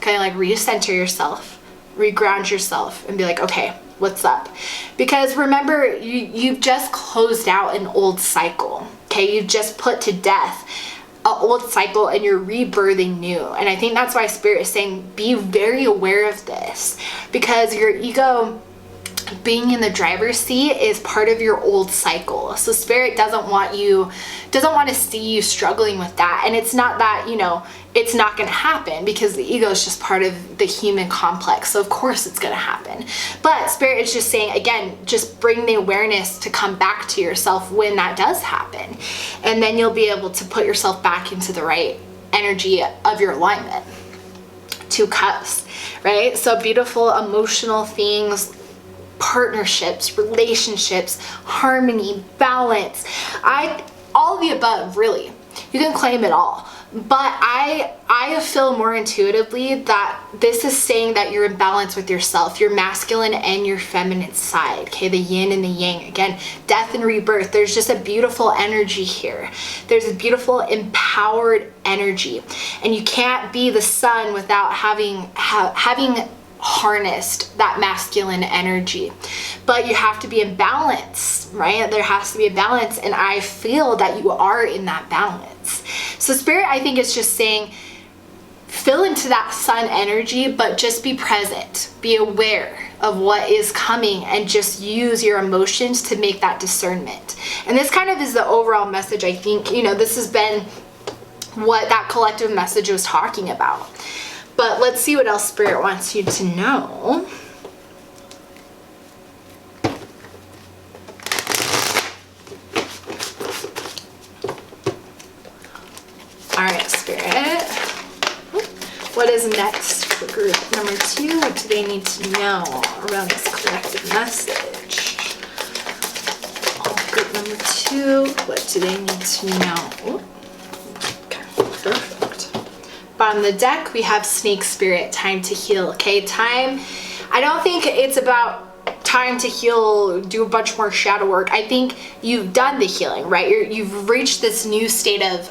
A: Kind of like recenter yourself, reground yourself, and be like, okay, what's up? Because remember, you've just closed out an old cycle. Okay, you've just put to death an old cycle and you're rebirthing new. And I think that's why Spirit is saying, be very aware of this, because your ego being in the driver's seat is part of your old cycle. So Spirit doesn't want to see you struggling with that. And it's not that, you know, it's not going to happen, because the ego is just part of the human complex. So of course it's going to happen. But Spirit is just saying, again, just bring the awareness to come back to yourself when that does happen. And then you'll be able to put yourself back into the right energy of your alignment. 2 cups, right? So beautiful emotional things, partnerships, relationships, harmony, balance. All of the above, really. You can claim it all. But I feel more intuitively that this is saying that you're in balance with yourself, your masculine and your feminine side, okay? The yin and the yang. Again, death and rebirth. There's just a beautiful energy here. There's a beautiful empowered energy. And you can't be the sun without having harnessed that masculine energy. But you have to be in balance, right? There has to be a balance, and I feel that you are in that balance. So Spirit, I think, is just saying, fill into that sun energy, but just be present, be aware of what is coming, and just use your emotions to make that discernment. And this kind of is the overall message. I think, you know, this has been what that collective message was talking about. But let's see what else Spirit wants you to know. All right, Spirit. What is next for group group number 2, what do they need to know around this collective message? Group number 2, what do they need to know? Okay, perfect. Bottom of the deck, we have Snake Spirit, time to heal. Okay, time. I don't think it's about time to heal, do a bunch more shadow work. I think you've done the healing, right? You've reached this new state of,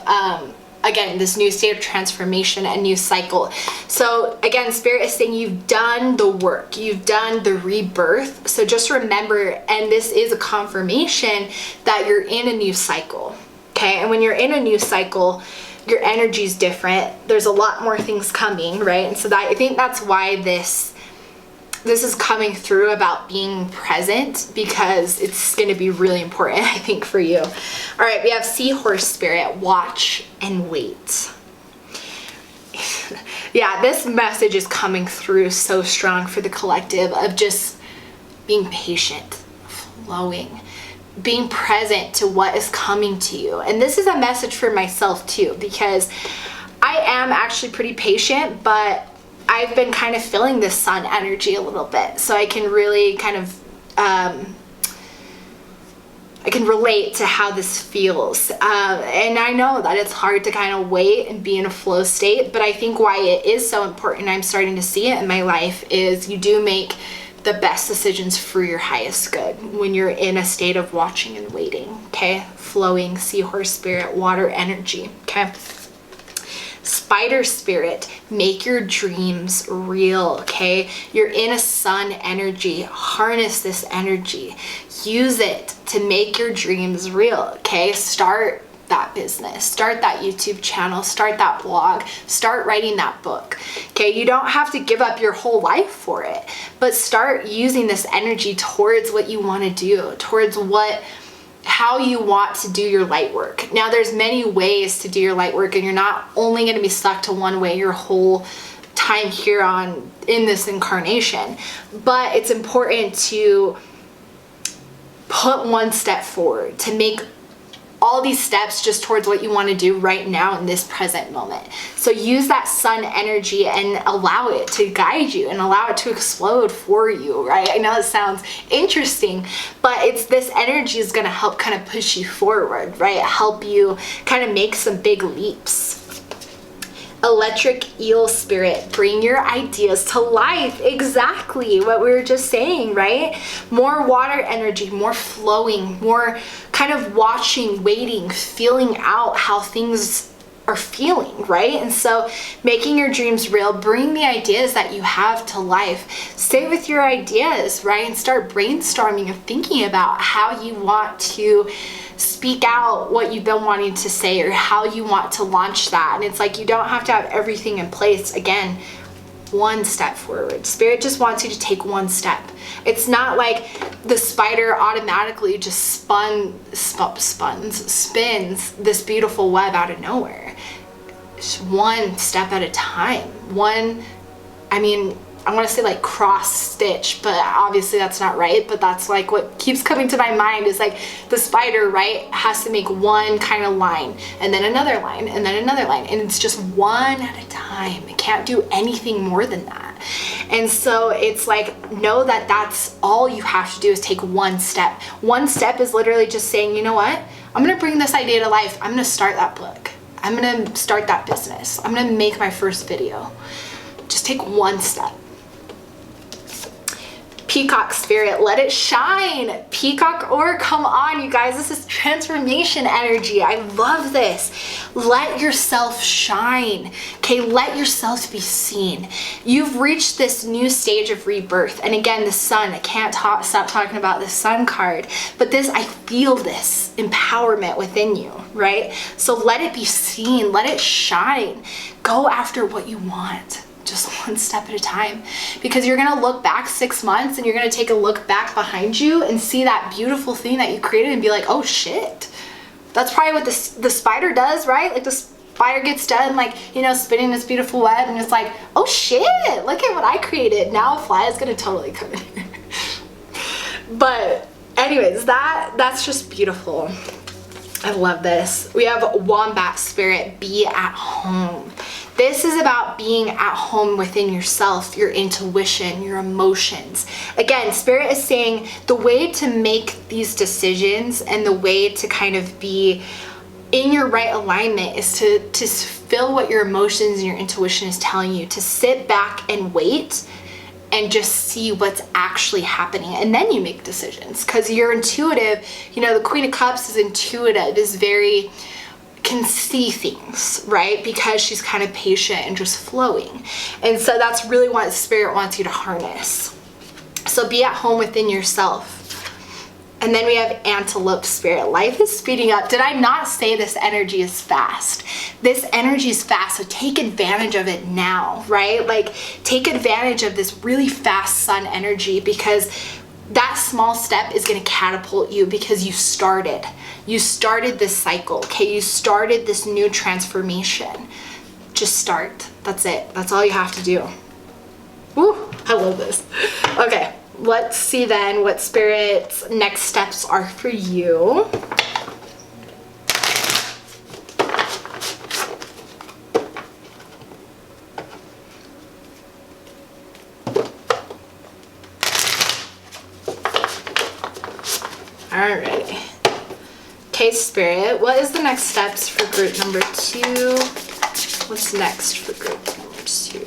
A: again, this new state of transformation and new cycle. So again, Spirit is saying you've done the work, you've done the rebirth. So just remember, and this is a confirmation that you're in a new cycle, okay? And when you're in a new cycle, your energy is different. There's a lot more things coming, right? And so that, I think that's why this is coming through about being present, because it's going to be really important, I think, for you. All right, we have Seahorse Spirit, watch and wait. Yeah, this message is coming through so strong for the collective of just being patient, flowing, being present to what is coming to you. And this is a message for myself too, because I am actually pretty patient, but I've been kind of feeling this sun energy a little bit, so I can really kind of I can relate to how this feels, and I know that it's hard to kind of wait and be in a flow state, but I think why it is so important, I'm starting to see it in my life, is you do make the best decisions for your highest good when you're in a state of watching and waiting. Okay, flowing Seahorse Spirit, water energy. Okay, Spider Spirit, make your dreams real. Okay, you're in a sun energy. Harness this energy, use it to make your dreams real. Okay, start that business, start that YouTube channel, start that blog, start writing that book. Okay, you don't have to give up your whole life for it, but start using this energy towards what you want to do, towards how you want to do your light work. Now, there's many ways to do your light work, and you're not only going to be stuck to one way your whole time here in this incarnation, but it's important to put one step forward, to make all these steps just towards what you want to do right now in this present moment. So use that sun energy and allow it to guide you and allow it to explode for you, right? I know it sounds interesting, but it's this energy is going to help kind of push you forward, right? Help you kind of make some big leaps. Electric Eel Spirit, bring your ideas to life. Exactly what we were just saying, right? More water energy, more flowing, more kind of watching, waiting, feeling out how things are feeling, right? And so making your dreams real, bring the ideas that you have to life. Stay with your ideas, right? And start brainstorming and thinking about how you want to speak out what you've been wanting to say, or how you want to launch that. And it's like, you don't have to have everything in place. Again, one step forward. Spirit just wants you to take one step. It's not like the spider automatically just spins this beautiful web out of nowhere. It's one step at a time. I want to say like cross stitch, but obviously that's not right. But that's like what keeps coming to my mind, is like the spider, right, has to make one kind of line, and then another line, and then another line, and it's just one at a time. It can't do anything more than that. And so it's like, know that that's all you have to do, is take one step. One step is literally just saying, you know what, I'm gonna bring this idea to life. I'm gonna start that book. I'm gonna start that business. I'm gonna make my first video. Just take one step. Peacock Spirit, let it shine. Peacock Aura, come on, you guys. This is transformation energy. I love this. Let yourself shine. Okay, let yourself be seen. You've reached this new stage of rebirth. And again, the sun, I can't stop talking about the sun card, but I feel this empowerment within you, right? So let it be seen, let it shine. Go after what you want. Just one step at a time, because you're gonna look back 6 months and you're gonna take a look back behind you and see that beautiful thing that you created and be like, oh shit, that's probably what the spider does, right? Like the spider gets done, like, you know, spinning this beautiful web, and it's like, oh shit, look at what I created. Now a fly is gonna totally come in here. But anyways, that's just beautiful. I love this. We have Wombat Spirit, be at home. This is about being at home within yourself, your intuition, your emotions. Again, Spirit is saying the way to make these decisions and the way to kind of be in your right alignment is to feel what your emotions and your intuition is telling you, to sit back and wait and just see what's actually happening. And then you make decisions, because you're intuitive. You know, the Queen of Cups is intuitive, is very, can see things, right? Because she's kind of patient and just flowing. And so that's really what Spirit wants you to harness. So be at home within yourself. And then we have Antelope Spirit. Life is speeding up. Did I not say this energy is fast? This energy is fast, so take advantage of it now, right? Like, take advantage of this really fast sun energy, because that small step is going to catapult you, because you started this cycle, okay? You started this new transformation. Just start. That's it. That's all you have to do. Woo, I love this. Okay, let's see then what Spirit's next steps are for you. Alrighty. Okay, Spirit, what is the next steps for group number 2? What's next for group number 2?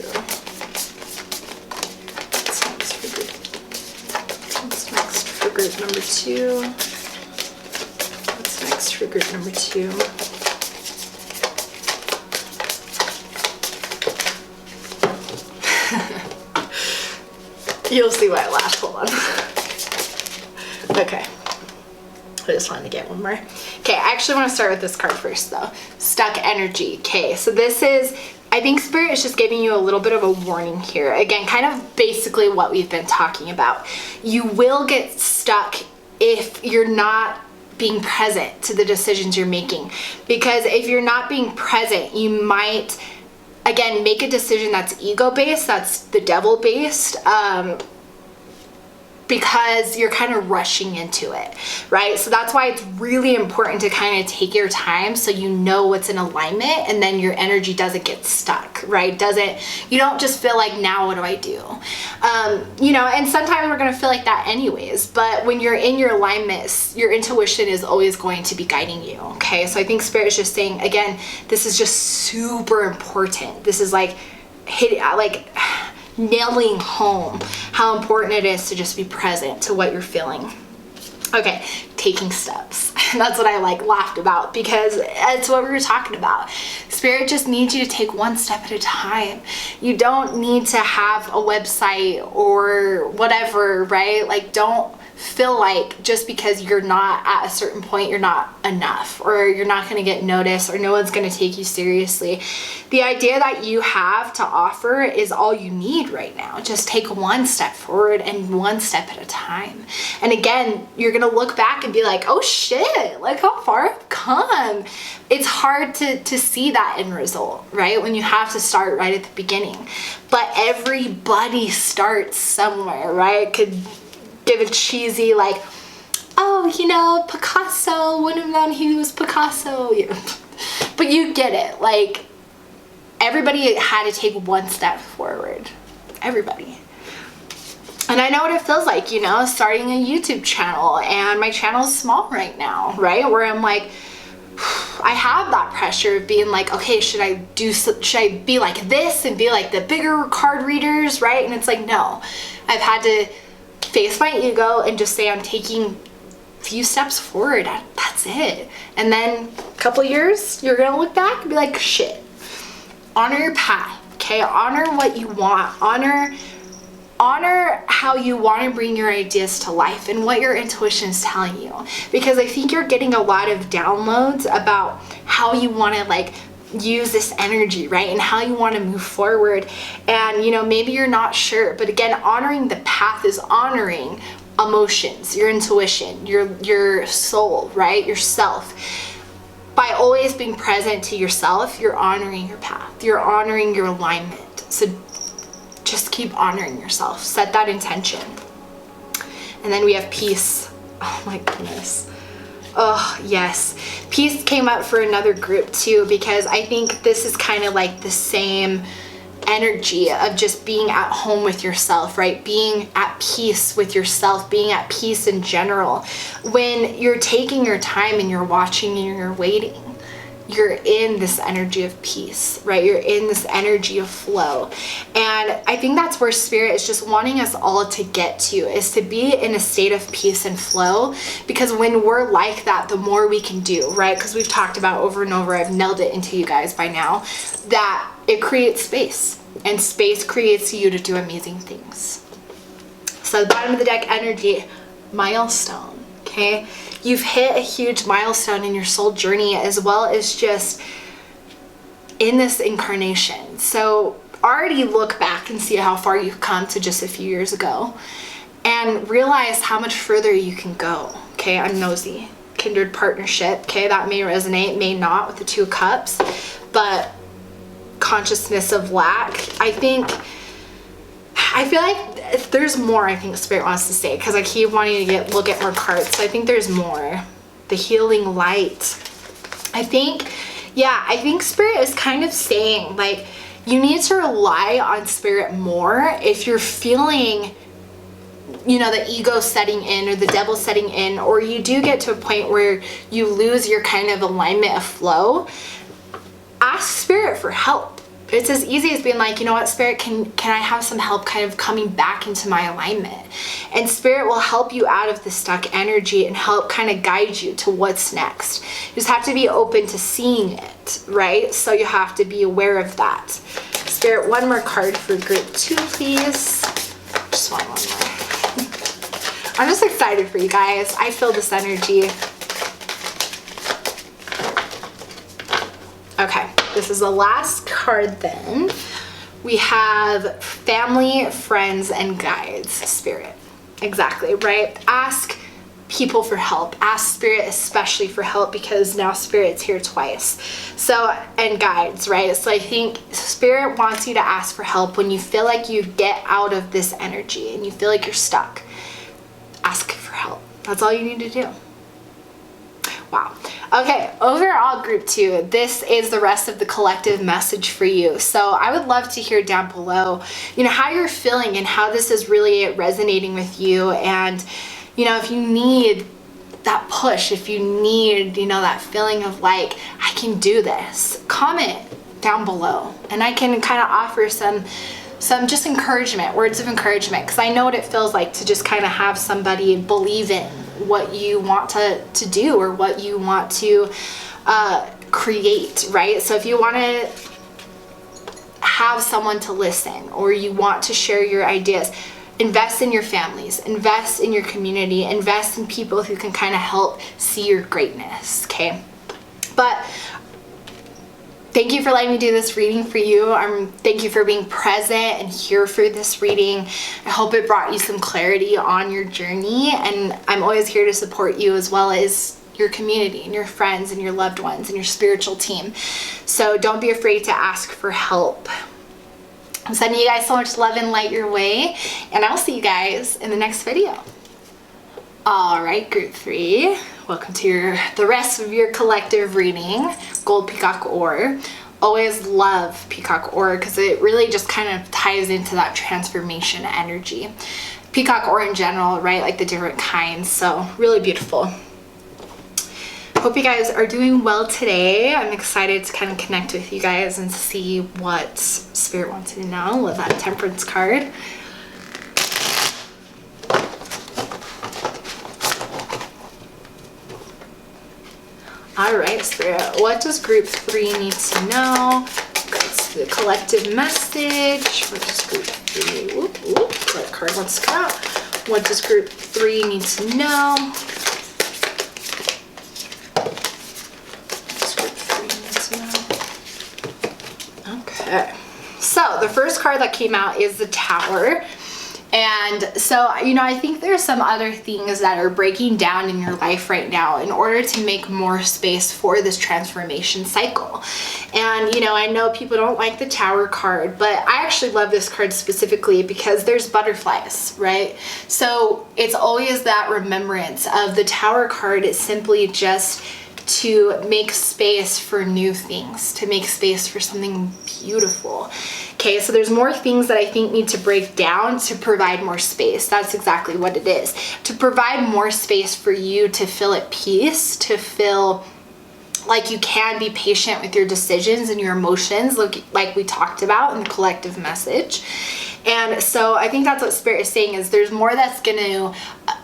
A: What's next for group number 2? What's next for group number 2? You'll see why I laughed. Hold on. Okay. I just wanted to get one more. Okay, I actually want to start with this card first though. Stuck energy. Okay, so this is, I think Spirit is just giving you a little bit of a warning here. Again, kind of basically what we've been talking about. You will get stuck if you're not being present to the decisions you're making. Because if you're not being present, you might, again, make a decision that's ego-based, that's the devil-based, because you're kind of rushing into it, right? So that's why it's really important to kind of take your time so you know what's in alignment, and then your energy doesn't get stuck, right? You don't just feel like, now what do I do? You know, and sometimes we're gonna feel like that anyways, but when you're in your alignment, your intuition is always going to be guiding you, okay? So I think Spirit is just saying, again, this is just super important. This is like, nailing home how important it is to just be present to what you're feeling. Okay, taking steps. That's what I laughed about, because it's what we were talking about. Spirit just needs you to take one step at a time. You don't need to have a website or whatever, right? Like, don't feel like just because you're not at a certain point, you're not enough, or you're not going to get noticed, or no one's going to take you seriously. The idea that you have to offer is all you need right now. Just take one step forward and one step at a time. And again, you're going to look back and be like, oh shit, look how far I've come. It's hard to see that end result, right? When you have to start right at the beginning. But everybody starts somewhere, right? Could give it cheesy, like, oh, you know, Picasso wouldn't have known he was Picasso. Yeah. But you get it. Like, everybody had to take one step forward. Everybody. And I know what it feels like, you know, starting a YouTube channel, and my channel is small right now, right? Where I'm like, I have that pressure of being like, okay, should I be like this and be like the bigger card readers, right? And it's like, no, I've had to face my ego and just say I'm taking a few steps forward. That's it. And then a couple years, you're gonna look back and be like, shit. Honor your path, okay? Honor what you want. Honor how you want to bring your ideas to life and what your intuition is telling you. Because I think you're getting a lot of downloads about how you want to use this energy, right? And how you want to move forward. And you know, maybe you're not sure, but again, honoring the path is honoring emotions, your intuition, your soul, right? Yourself. By always being present to yourself, you're honoring your path. You're honoring your alignment. So just keep honoring yourself. Set that intention. And then we have peace. Oh my goodness. Oh, yes. Peace came up for another group too, because I think this is kind of like the same energy of just being at home with yourself, right? Being at peace with yourself, being at peace in general. When you're taking your time and you're watching and you're waiting, you're in this energy of peace, right? You're in this energy of flow. And I think that's where spirit is just wanting us all to get to, is to be in a state of peace and flow. Because when we're like that, the more we can do, right? Because we've talked about over and over, I've nailed it into you guys by now, that it creates space, and space creates you to do amazing things. So the bottom of the deck energy, milestone, okay? You've hit a huge milestone in your soul journey, as well as just in this incarnation. So already look back and see how far you've come to just a few years ago, and realize how much further you can go. Okay, I'm nosy. Kindred partnership. Okay, that may resonate, may not, with the Two of Cups, but consciousness of lack. I feel like there's more. I think Spirit wants to say, because I keep wanting to look at more cards. So I think there's more. The healing light. I think Spirit is kind of saying, like, you need to rely on Spirit more if you're feeling, you know, the ego setting in, or the devil setting in, or you do get to a point where you lose your kind of alignment of flow. Ask Spirit for help. It's as easy as being like, you know what, Spirit, can I have some help kind of coming back into my alignment? And Spirit will help you out of the stuck energy and help kind of guide you to what's next. You just have to be open to seeing it, right? So you have to be aware of that. Spirit, one more card for group 2, please. Just want one more. I'm just excited for you guys. I feel this energy. Okay, this is the last card then. We have family, friends, and guides, Spirit. Exactly, right? Ask people for help. Ask Spirit especially for help, because now Spirit's here twice. So, and guides, right? So I think Spirit wants you to ask for help when you feel like you get out of this energy and you feel like you're stuck. Ask for help. That's all you need to do. Wow. Okay, overall group 2, this is the rest of the collective message for you. So I would love to hear down below, you know, how you're feeling and how this is really resonating with you. And, you know, if you need that push, if you need, you know, that feeling of like, I can do this, comment down below and I can kind of offer some just encouragement, words of encouragement, because I know what it feels like to just kind of have somebody believe in what you want to do, or what you want to create, right? So if you want to have someone to listen, or you want to share your ideas, invest in your families, invest in your community, invest in people who can kind of help see your greatness, okay? But thank you for letting me do this reading for you. Thank you for being present and here for this reading. I hope it brought you some clarity on your journey, and I'm always here to support you, as well as your community and your friends and your loved ones and your spiritual team. So don't be afraid to ask for help. I'm sending you guys so much love and light your way, and I'll see you guys in the next video. All right, group 3, welcome to the rest of your collective reading, Gold Peacock Ore. Always love Peacock Ore because it really just kind of ties into that transformation energy. Peacock Ore in general, right, like the different kinds, so really beautiful. Hope you guys are doing well today. I'm excited to kind of connect with you guys and see what Spirit wants you to know with that Temperance card. All right, Spirit, what does group 3 need to know? That's the collective message. What does group 3, what card wants to come out? What does group 3 need to know? What does group 3 need to know? Okay, so the first card that came out is the Tower. And so, you know, I think there's some other things that are breaking down in your life right now in order to make more space for this transformation cycle. And, you know, I know people don't like the Tower card, but I actually love this card specifically because there's butterflies, right? So it's always that remembrance of the Tower card is simply just to make space for new things, to make space for something beautiful. Okay, so there's more things that I think need to break down to provide more space. That's exactly what it is. To provide more space for you to feel at peace, to feel like you can be patient with your decisions and your emotions, like we talked about in the collective message. And so I think that's what Spirit is saying, is there's more that's going to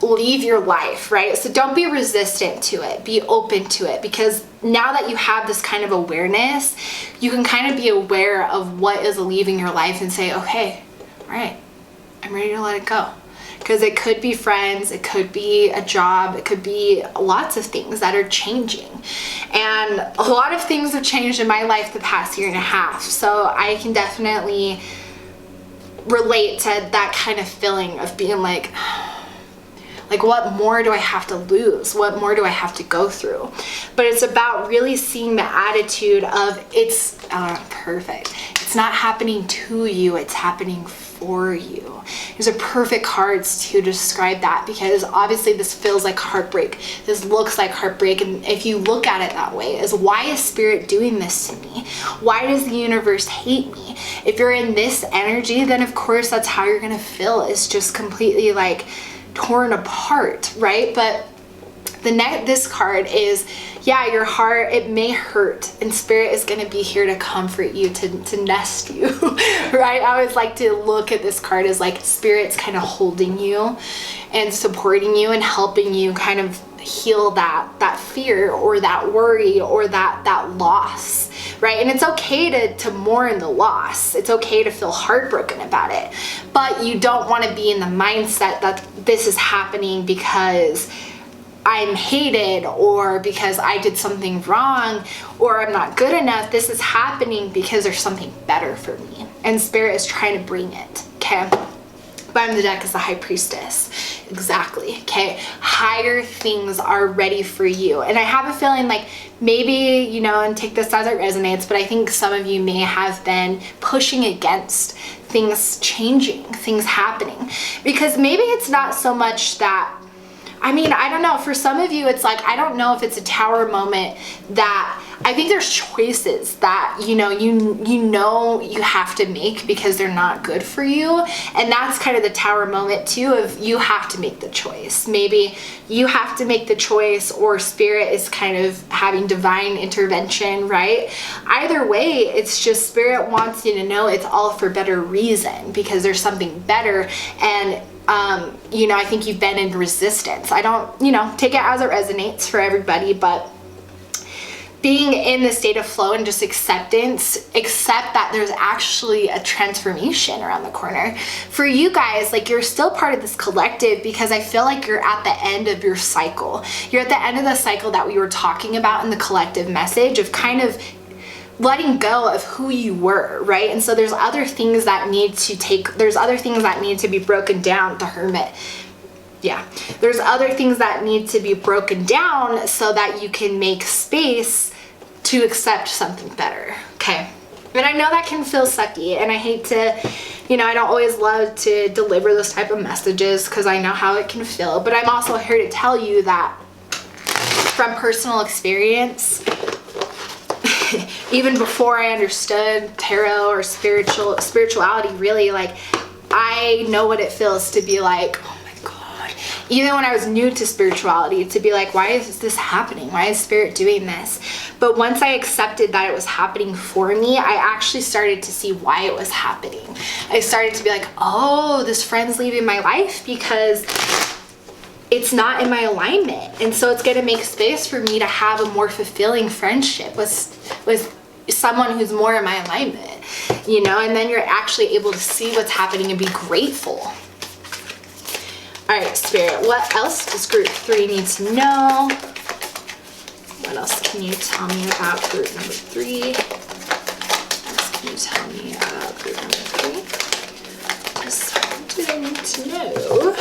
A: leave your life, right? So don't be resistant to it. Be open to it, because now that you have this kind of awareness, you can kind of be aware of what is leaving your life and say, okay, all right, I'm ready to let it go. Because it could be friends, it could be a job, it could be lots of things that are changing. And a lot of things have changed in my life the past year and a half. So I can definitely relate to that kind of feeling of being like what more do I have to lose? What more do I have to go through? But it's about really seeing the attitude of it's perfect. It's not happening to you, it's happening for you. These are perfect cards to describe that, because obviously this feels like heartbreak. This looks like heartbreak. And if you look at it that way, is why is Spirit doing this to me? Why does the universe hate me? If you're in this energy, then of course that's how you're going to feel. It's just completely like torn apart, right? But this card is, yeah, your heart, it may hurt, and Spirit is going to be here to comfort you, to nest you, right? I always like to look at this card as like Spirit's kind of holding you and supporting you and helping you kind of heal that fear or that worry or that loss, right? And it's okay to mourn the loss. It's okay to feel heartbroken about it, but you don't want to be in the mindset that this is happening because I'm hated or because I did something wrong or I'm not good enough. This is happening because there's something better for me, and Spirit is trying to bring it, okay? Bottom of the deck is the High Priestess. Exactly, okay? Higher things are ready for you. And I have a feeling like maybe, you know, and take this as it resonates, but I think some of you may have been pushing against things changing, things happening. Because maybe it's not so much that, I mean, I don't know. For some of you, it's like, I don't know if it's a Tower moment that I think there's choices that, you know you have to make because they're not good for you. And that's kind of the Tower moment too, of you have to make the choice. Maybe you have to make the choice, or Spirit is kind of having divine intervention, right? Either way, it's just Spirit wants you to know it's all for better reason, because there's something better. And you know, I think you've been in resistance. I don't, you know, take it as it resonates for everybody, but being in the state of flow and just acceptance, accept that there's actually a transformation around the corner. For you guys, like, you're still part of this collective, because I feel like you're at the end of your cycle. You're at the end of the cycle that we were talking about in the collective message of kind of letting go of who you were, right? And so there's other things that need to be broken down. The Hermit. Yeah, there's other things that need to be broken down so that you can make space to accept something better, okay? And I know that can feel sucky, and I hate to, you know, I don't always love to deliver those type of messages because I know how it can feel, but I'm also here to tell you that from personal experience, even before I understood tarot or spirituality, really, like, I know what it feels to be like, oh my God. Even when I was new to spirituality, to be like, why is this happening? Why is Spirit doing this? But once I accepted that it was happening for me, I actually started to see why it was happening. I started to be like, oh, this friend's leaving my life because it's not in my alignment, and so it's going to make space for me to have a more fulfilling friendship with someone who's more in my alignment, you know. And then you're actually able to see what's happening and be grateful. All right, Spirit, what else does group 3 need to know? What else can you tell me about group number 3? What else can you tell me about group number 3? Just something need to know.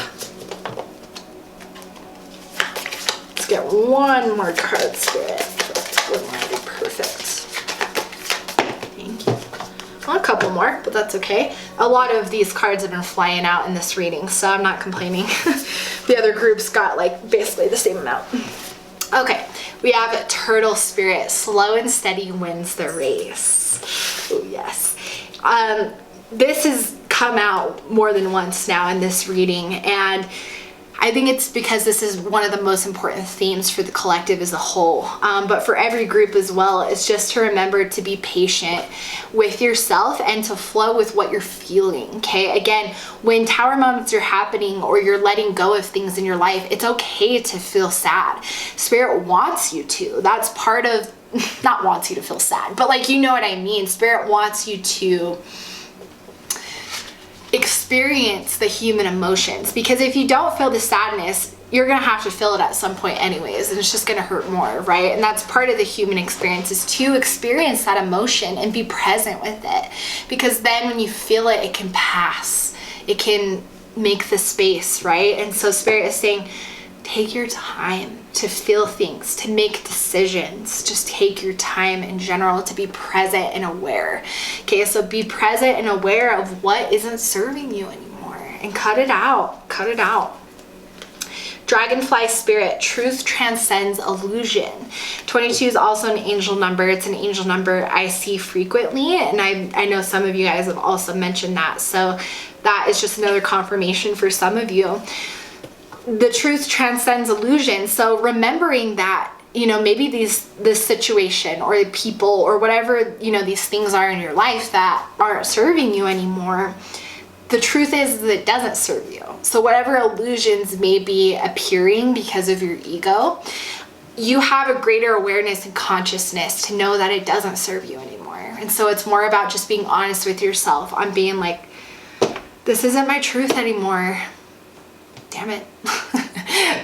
A: Let's get one more card, Spirit. One more would be perfect. Thank you. a couple more, but that's okay. A lot of these cards have been flying out in this reading, so I'm not complaining. The other groups got like basically the same amount. Okay, we have Turtle Spirit. Slow and steady wins the race. Oh yes. This has come out more than once now in this reading, and I think it's because this is one of the most important themes for the collective as a whole, but for every group as well. It's just to remember to be patient with yourself and to flow with what you're feeling, okay? Again, when tower moments are happening or you're letting go of things in your life, it's okay to feel sad. Spirit wants you to. That's part of, not wants you to feel sad, but like, you know what I mean. Spirit wants you to experience the human emotions, because if you don't feel the sadness, you're gonna have to feel it at some point anyways, and it's just gonna hurt more, right? And that's part of the human experience, is to experience that emotion and be present with it, because then when you feel it, it can pass, it can make the space, right? And so Spirit is saying, take your time to feel things, to make decisions. Just take your time in general to be present and aware. Okay, so be present and aware of what isn't serving you anymore and cut it out. Cut it out. Dragonfly Spirit, truth transcends illusion. 22 is also an angel number. It's an angel number I see frequently, and I know some of you guys have also mentioned that. So that is just another confirmation for some of you. The truth transcends illusion. So remembering that, you know, maybe this situation or the people or whatever, you know, these things are in your life that aren't serving you anymore, the truth is that it doesn't serve you. So whatever illusions may be appearing because of your ego, you have a greater awareness and consciousness to know that it doesn't serve you anymore. And so it's more about just being honest with yourself on being like, this isn't my truth anymore. Damn it.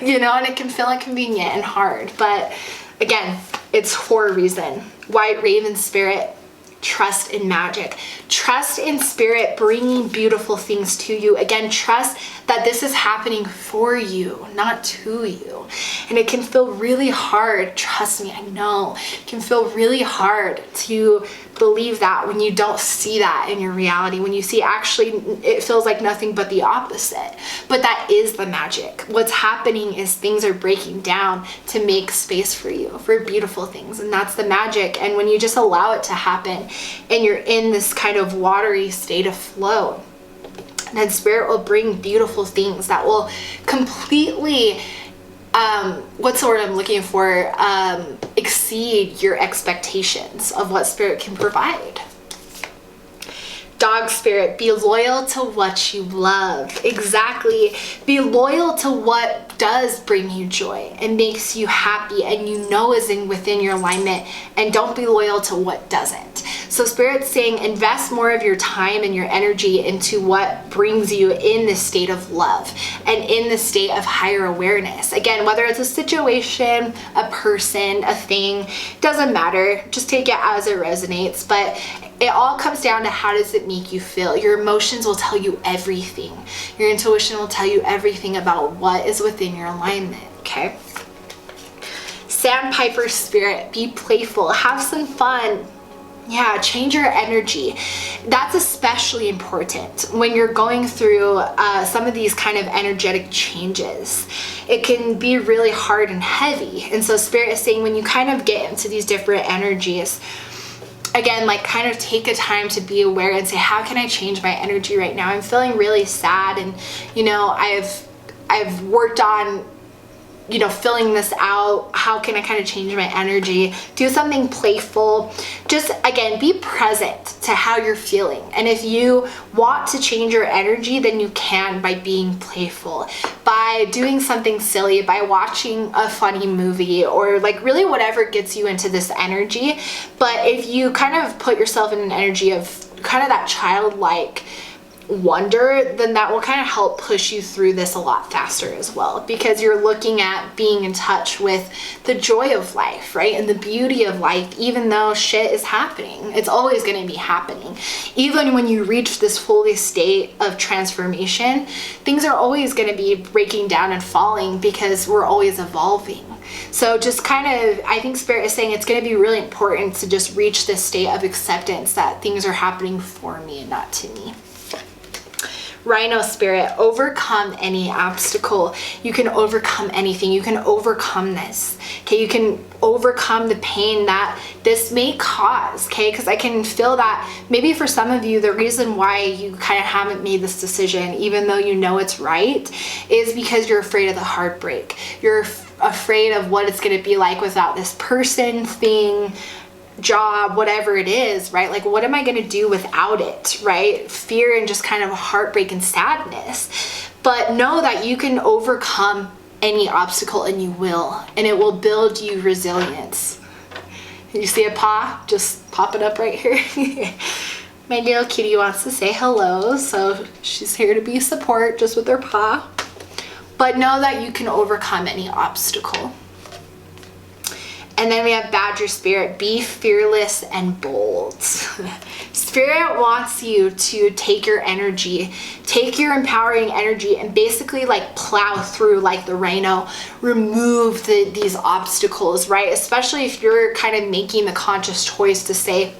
A: You know, and it can feel inconvenient and hard, but again, it's for a reason. White Raven Spirit, trust in magic. Trust in Spirit bringing beautiful things to you. Again, trust that this is happening for you, not to you. And it can feel really hard. Trust me, I know. It can feel really hard to believe that when you don't see that in your reality, when you see actually it feels like nothing but the opposite. But that is the magic. What's happening is things are breaking down to make space for you, for beautiful things, and that's the magic. And when you just allow it to happen and you're in this kind of watery state of flow, then Spirit will bring beautiful things that will completely what's the word I'm looking for, exceed your expectations of what Spirit can provide. Dog Spirit, be loyal to what you love. Exactly. Be loyal to what does bring you joy and makes you happy and you know is within your alignment, and don't be loyal to what doesn't. So Spirit's saying invest more of your time and your energy into what brings you in this state of love and in the state of higher awareness. Again, whether it's a situation, a person, a thing, doesn't matter. Just take it as it resonates. But it all comes down to how does it make you feel. Your emotions will tell you everything. Your intuition will tell you everything about what is within your alignment, okay? Sandpiper Spirit, be playful, have some fun. Yeah, change your energy. That's especially important when you're going through some of these kind of energetic changes. It can be really hard and heavy. And so Spirit is saying when you kind of get into these different energies, again, like kind of take a time to be aware and say, how can I change my energy right now? I'm feeling really sad, and you know, I've worked on, you know, filling this out. How can I kind of change my energy? Do something playful. Just again, be present to how you're feeling. And if you want to change your energy, then you can by being playful, by doing something silly, by watching a funny movie, or like really whatever gets you into this energy. But if you kind of put yourself in an energy of kind of that childlike wonder, then that will kind of help push you through this a lot faster as well, because you're looking at being in touch with the joy of life, right? And the beauty of life. Even though shit is happening, it's always going to be happening. Even when you reach this holy state of transformation, things are always going to be breaking down and falling, because we're always evolving. So just kind of, I think Spirit is saying it's going to be really important to just reach this state of acceptance that things are happening for me and not to me. Rhino Spirit, overcome any obstacle. You can overcome anything. You can overcome this. Okay, you can overcome the pain that this may cause. Okay, because I can feel that maybe for some of you, the reason why you kind of haven't made this decision, even though you know it's right, is because you're afraid of the heartbreak. You're afraid of what it's going to be like without this person, thing, job, whatever it is, right? Like, what am I going to do without it, right? Fear and just kind of heartbreak and sadness. But know that you can overcome any obstacle, and you will, and it will build you resilience. You see a paw just popping up right here? My little kitty wants to say hello, so she's here to be support just with her paw. But know that you can overcome any obstacle. And then we have Badger Spirit, be fearless and bold. Spirit wants you to take your energy, take your empowering energy, and basically like plow through like the rhino, remove these obstacles, right? Especially if you're kind of making the conscious choice to say,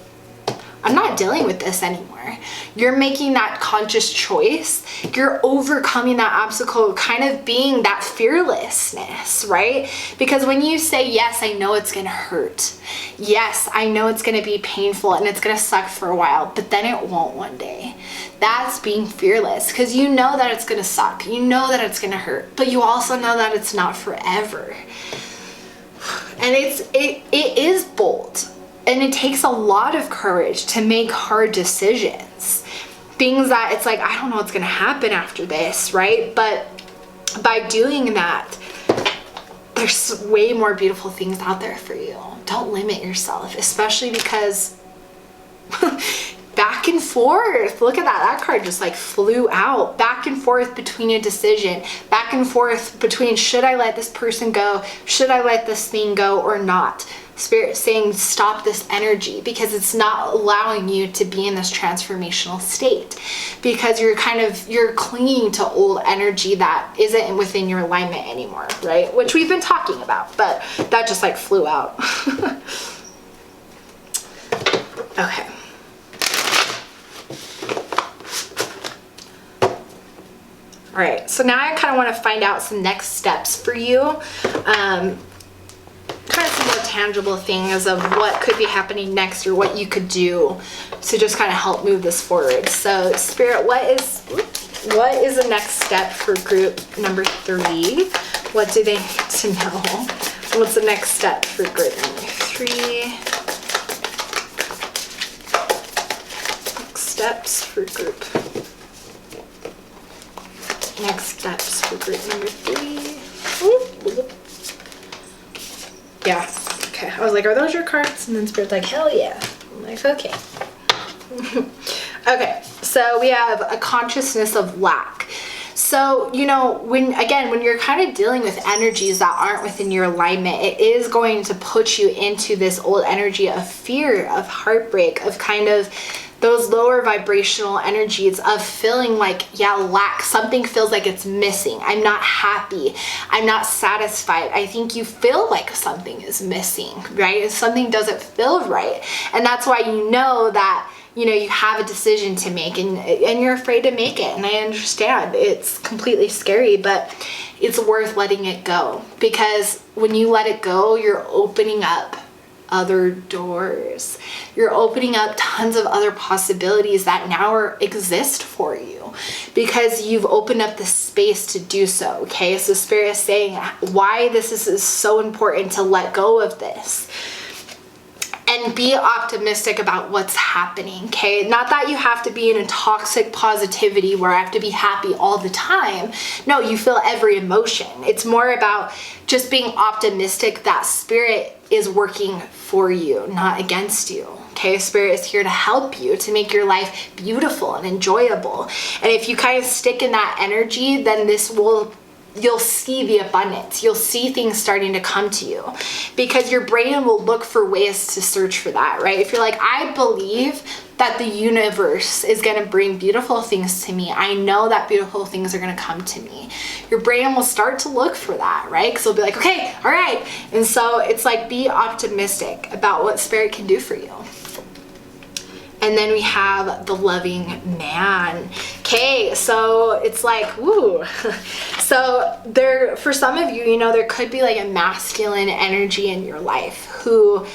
A: I'm not dealing with this anymore. You're making that conscious choice. You're overcoming that obstacle, kind of being that fearlessness, right? Because when you say, yes, I know it's going to hurt. Yes, I know it's going to be painful and it's going to suck for a while, but then it won't one day. That's being fearless, because you know that it's going to suck. You know that it's going to hurt, but you also know that it's not forever. And it is bold. And it takes a lot of courage to make hard decisions. Things that it's like, I don't know what's going to happen after this, right? But by doing that, there's way more beautiful things out there for you. Don't limit yourself, especially because back and forth. Look at that. That card just like flew out. Back and forth between a decision. Back and forth between, should I let this person go? Should I let this thing go or not? Spirit saying stop this energy, because it's not allowing you to be in this transformational state, because you're clinging to old energy that isn't within your alignment anymore, right? Which we've been talking about, but that just like flew out. Okay. All right, so now I kind of want to find out some next steps for you. Kind of some more tangible things of what could be happening next, or what you could do to just kind of help move this forward. So Spirit, what is the next step for group number 3? What do they need to know? What's the next step for group number 3? Next steps for group. Next steps for group number 3. Ooh. Yeah, okay. I was like, are those your cards? And then Spirit's like, hell yeah. I'm like, okay. Okay, so we have a consciousness of lack. So, you know, when you're kind of dealing with energies that aren't within your alignment, it is going to put you into this old energy of fear, of heartbreak, of kind of those lower vibrational energies of feeling like, yeah, lack. Something feels like it's missing. I'm not happy. I'm not satisfied. I think you feel like something is missing, right? Something doesn't feel right. And that's why you know that, you know, you have a decision to make, and you're afraid to make it. And I understand it's completely scary, but it's worth letting it go, because when you let it go, you're opening up other doors. You're opening up tons of other possibilities that now exist for you, because you've opened up the space to do so. Okay, so Spirit is saying why this is so important to let go of this and be optimistic about what's happening. Okay, not that you have to be in a toxic positivity where I have to be happy all the time. No, you feel every emotion. It's more about just being optimistic that Spirit is working for you, not against you. Okay, Spirit is here to help you, to make your life beautiful and enjoyable. And if you kind of stick in that energy, then this will you'll see the abundance. You'll see things starting to come to you because your brain will look for ways to search for that, right? If you're like, I believe that the universe is going to bring beautiful things to me, I know that beautiful things are going to come to me, your brain will start to look for that, right? Because it'll be like, okay, all right. And so it's like, be optimistic about what spirit can do for you. And then we have the loving man. Okay, so it's like, woo. So there, for some of you, you know, there could be like a masculine energy in your life who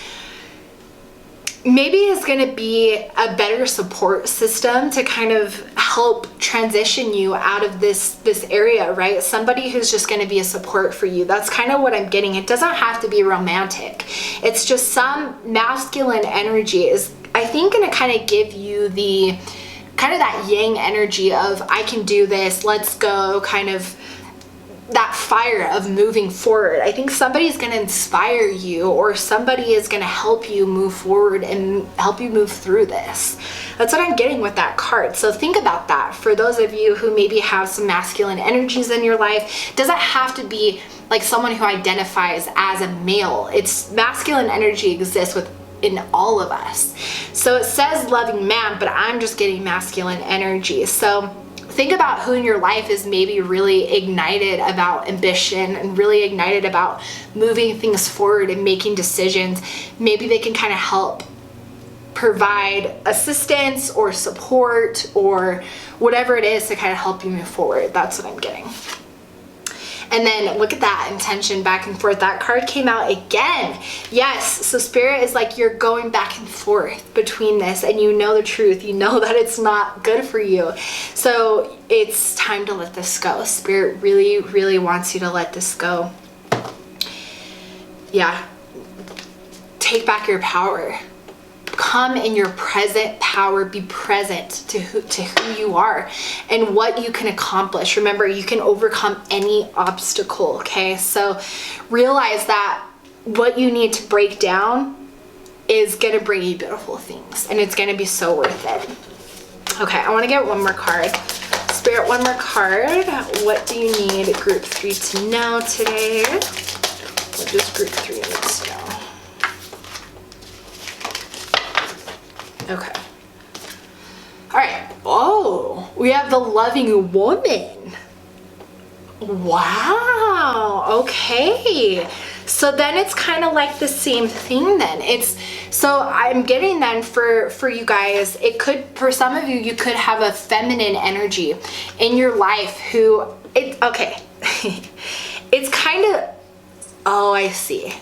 A: maybe is going to be a better support system to kind of help transition you out of this area, right? Somebody who's just going to be a support for you. That's kind of what I'm getting. It doesn't have to be romantic. It's just some masculine energy is, I think, going to kind of give you the kind of that yang energy of, I can do this, let's go, kind of that fire of moving forward. I think somebody's going to inspire you, or somebody is going to help you move forward and help you move through this. That's what I'm getting with that card. So think about that. For those of you who maybe have some masculine energies in your life, it doesn't have to be like someone who identifies as a male. It's masculine energy exists in all of us. So it says loving man, but I'm just getting masculine energy. So think about who in your life is maybe really ignited about ambition and really ignited about moving things forward and making decisions. Maybe they can kind of help provide assistance or support or whatever it is to kind of help you move forward. That's what I'm getting. And then look at that intention back and forth. That card came out again. Yes, so spirit is like, you're going back and forth between this, and you know the truth. You know that it's not good for you. So it's time to let this go. Spirit really, really wants you to let this go. Yeah. Take back your power. Come in your present power. Be present to who you are and what you can accomplish. Remember, you can overcome any obstacle, okay? So realize that what you need to break down is going to bring you beautiful things, and it's going to be so worth it. Okay, I want to get one more card. Spirit, one more card. What do you need group 3 to know today? What does group 3 need to know? Okay. All right. Oh, we have the loving woman. Wow. Okay. So then it's kind of like the same thing then. So I'm getting then for you guys, it could, for some of you, you could have a feminine energy in your life okay. It's kind of, oh, I see.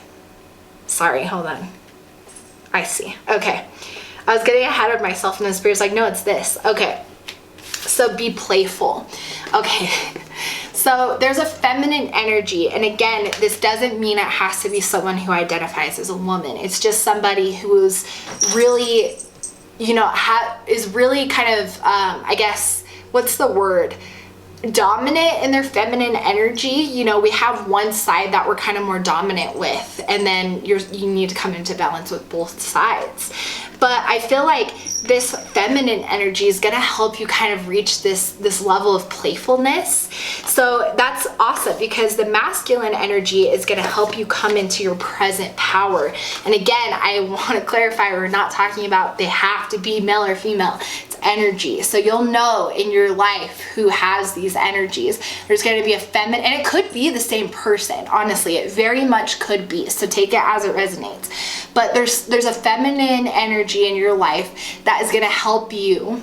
A: Sorry, hold on. I see. Okay. I was getting ahead of myself, and the spirit's like, no, it's this. Okay. So be playful. Okay. So there's a feminine energy. And again, this doesn't mean it has to be someone who identifies as a woman. It's just somebody who's really, you know, is really kind of, I guess, what's the word? Dominant in their feminine energy. You know, we have one side that we're kind of more dominant with, and then you need to come into balance with both sides. But I feel like this feminine energy is going to help you kind of reach this level of playfulness. So that's awesome, because the masculine energy is going to help you come into your present power. And again, I want to clarify, we're not talking about they have to be male or female. It's energy. So you'll know in your life who has these energies. There's going to be a feminine, and it could be the same person. Honestly, it very much could be. So take it as it resonates. But there's a feminine energy in your life that is going to help you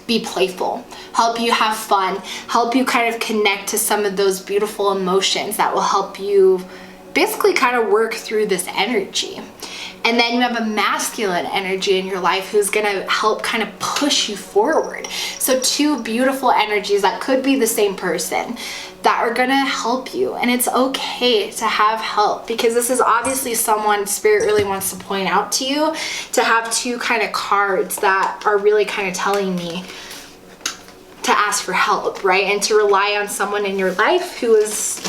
A: be playful, help you have fun, help you kind of connect to some of those beautiful emotions that will help you basically kind of work through this energy. And then you have a masculine energy in your life who's going to help kind of push you forward. So two beautiful energies that could be the same person that are going to help you. And it's okay to have help, because this is obviously someone spirit really wants to point out to you, to have two kind of cards that are really kind of telling me to ask for help, right? And to rely on someone in your life who's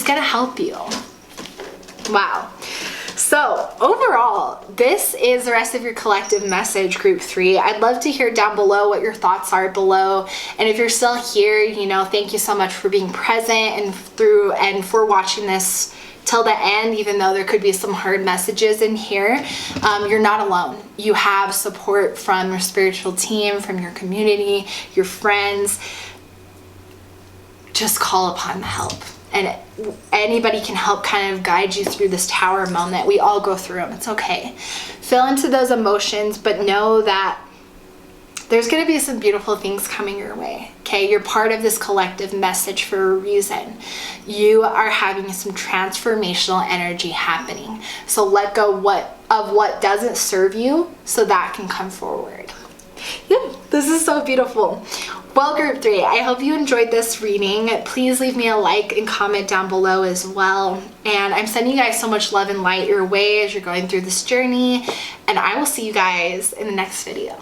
A: going to help you. Wow. So overall, this is the rest of your collective message, group 3. I'd love to hear down below what your thoughts are below. And if you're still here, you know, thank you so much for being present and for watching this till the end, even though there could be some hard messages in here. You're not alone. You have support from your spiritual team, from your community, your friends. Just call upon the help. And anybody can help kind of guide you through this tower moment. We all go through them. It's okay. Feel into those emotions, but know that there's going to be some beautiful things coming your way. Okay, you're part of this collective message for a reason. You are having some transformational energy happening. So let go of what doesn't serve you so that can come forward. Yep, this is so beautiful. Well, group 3, I hope you enjoyed this reading. Please leave me a like and comment down below as well. And I'm sending you guys so much love and light your way as you're going through this journey. And I will see you guys in the next video.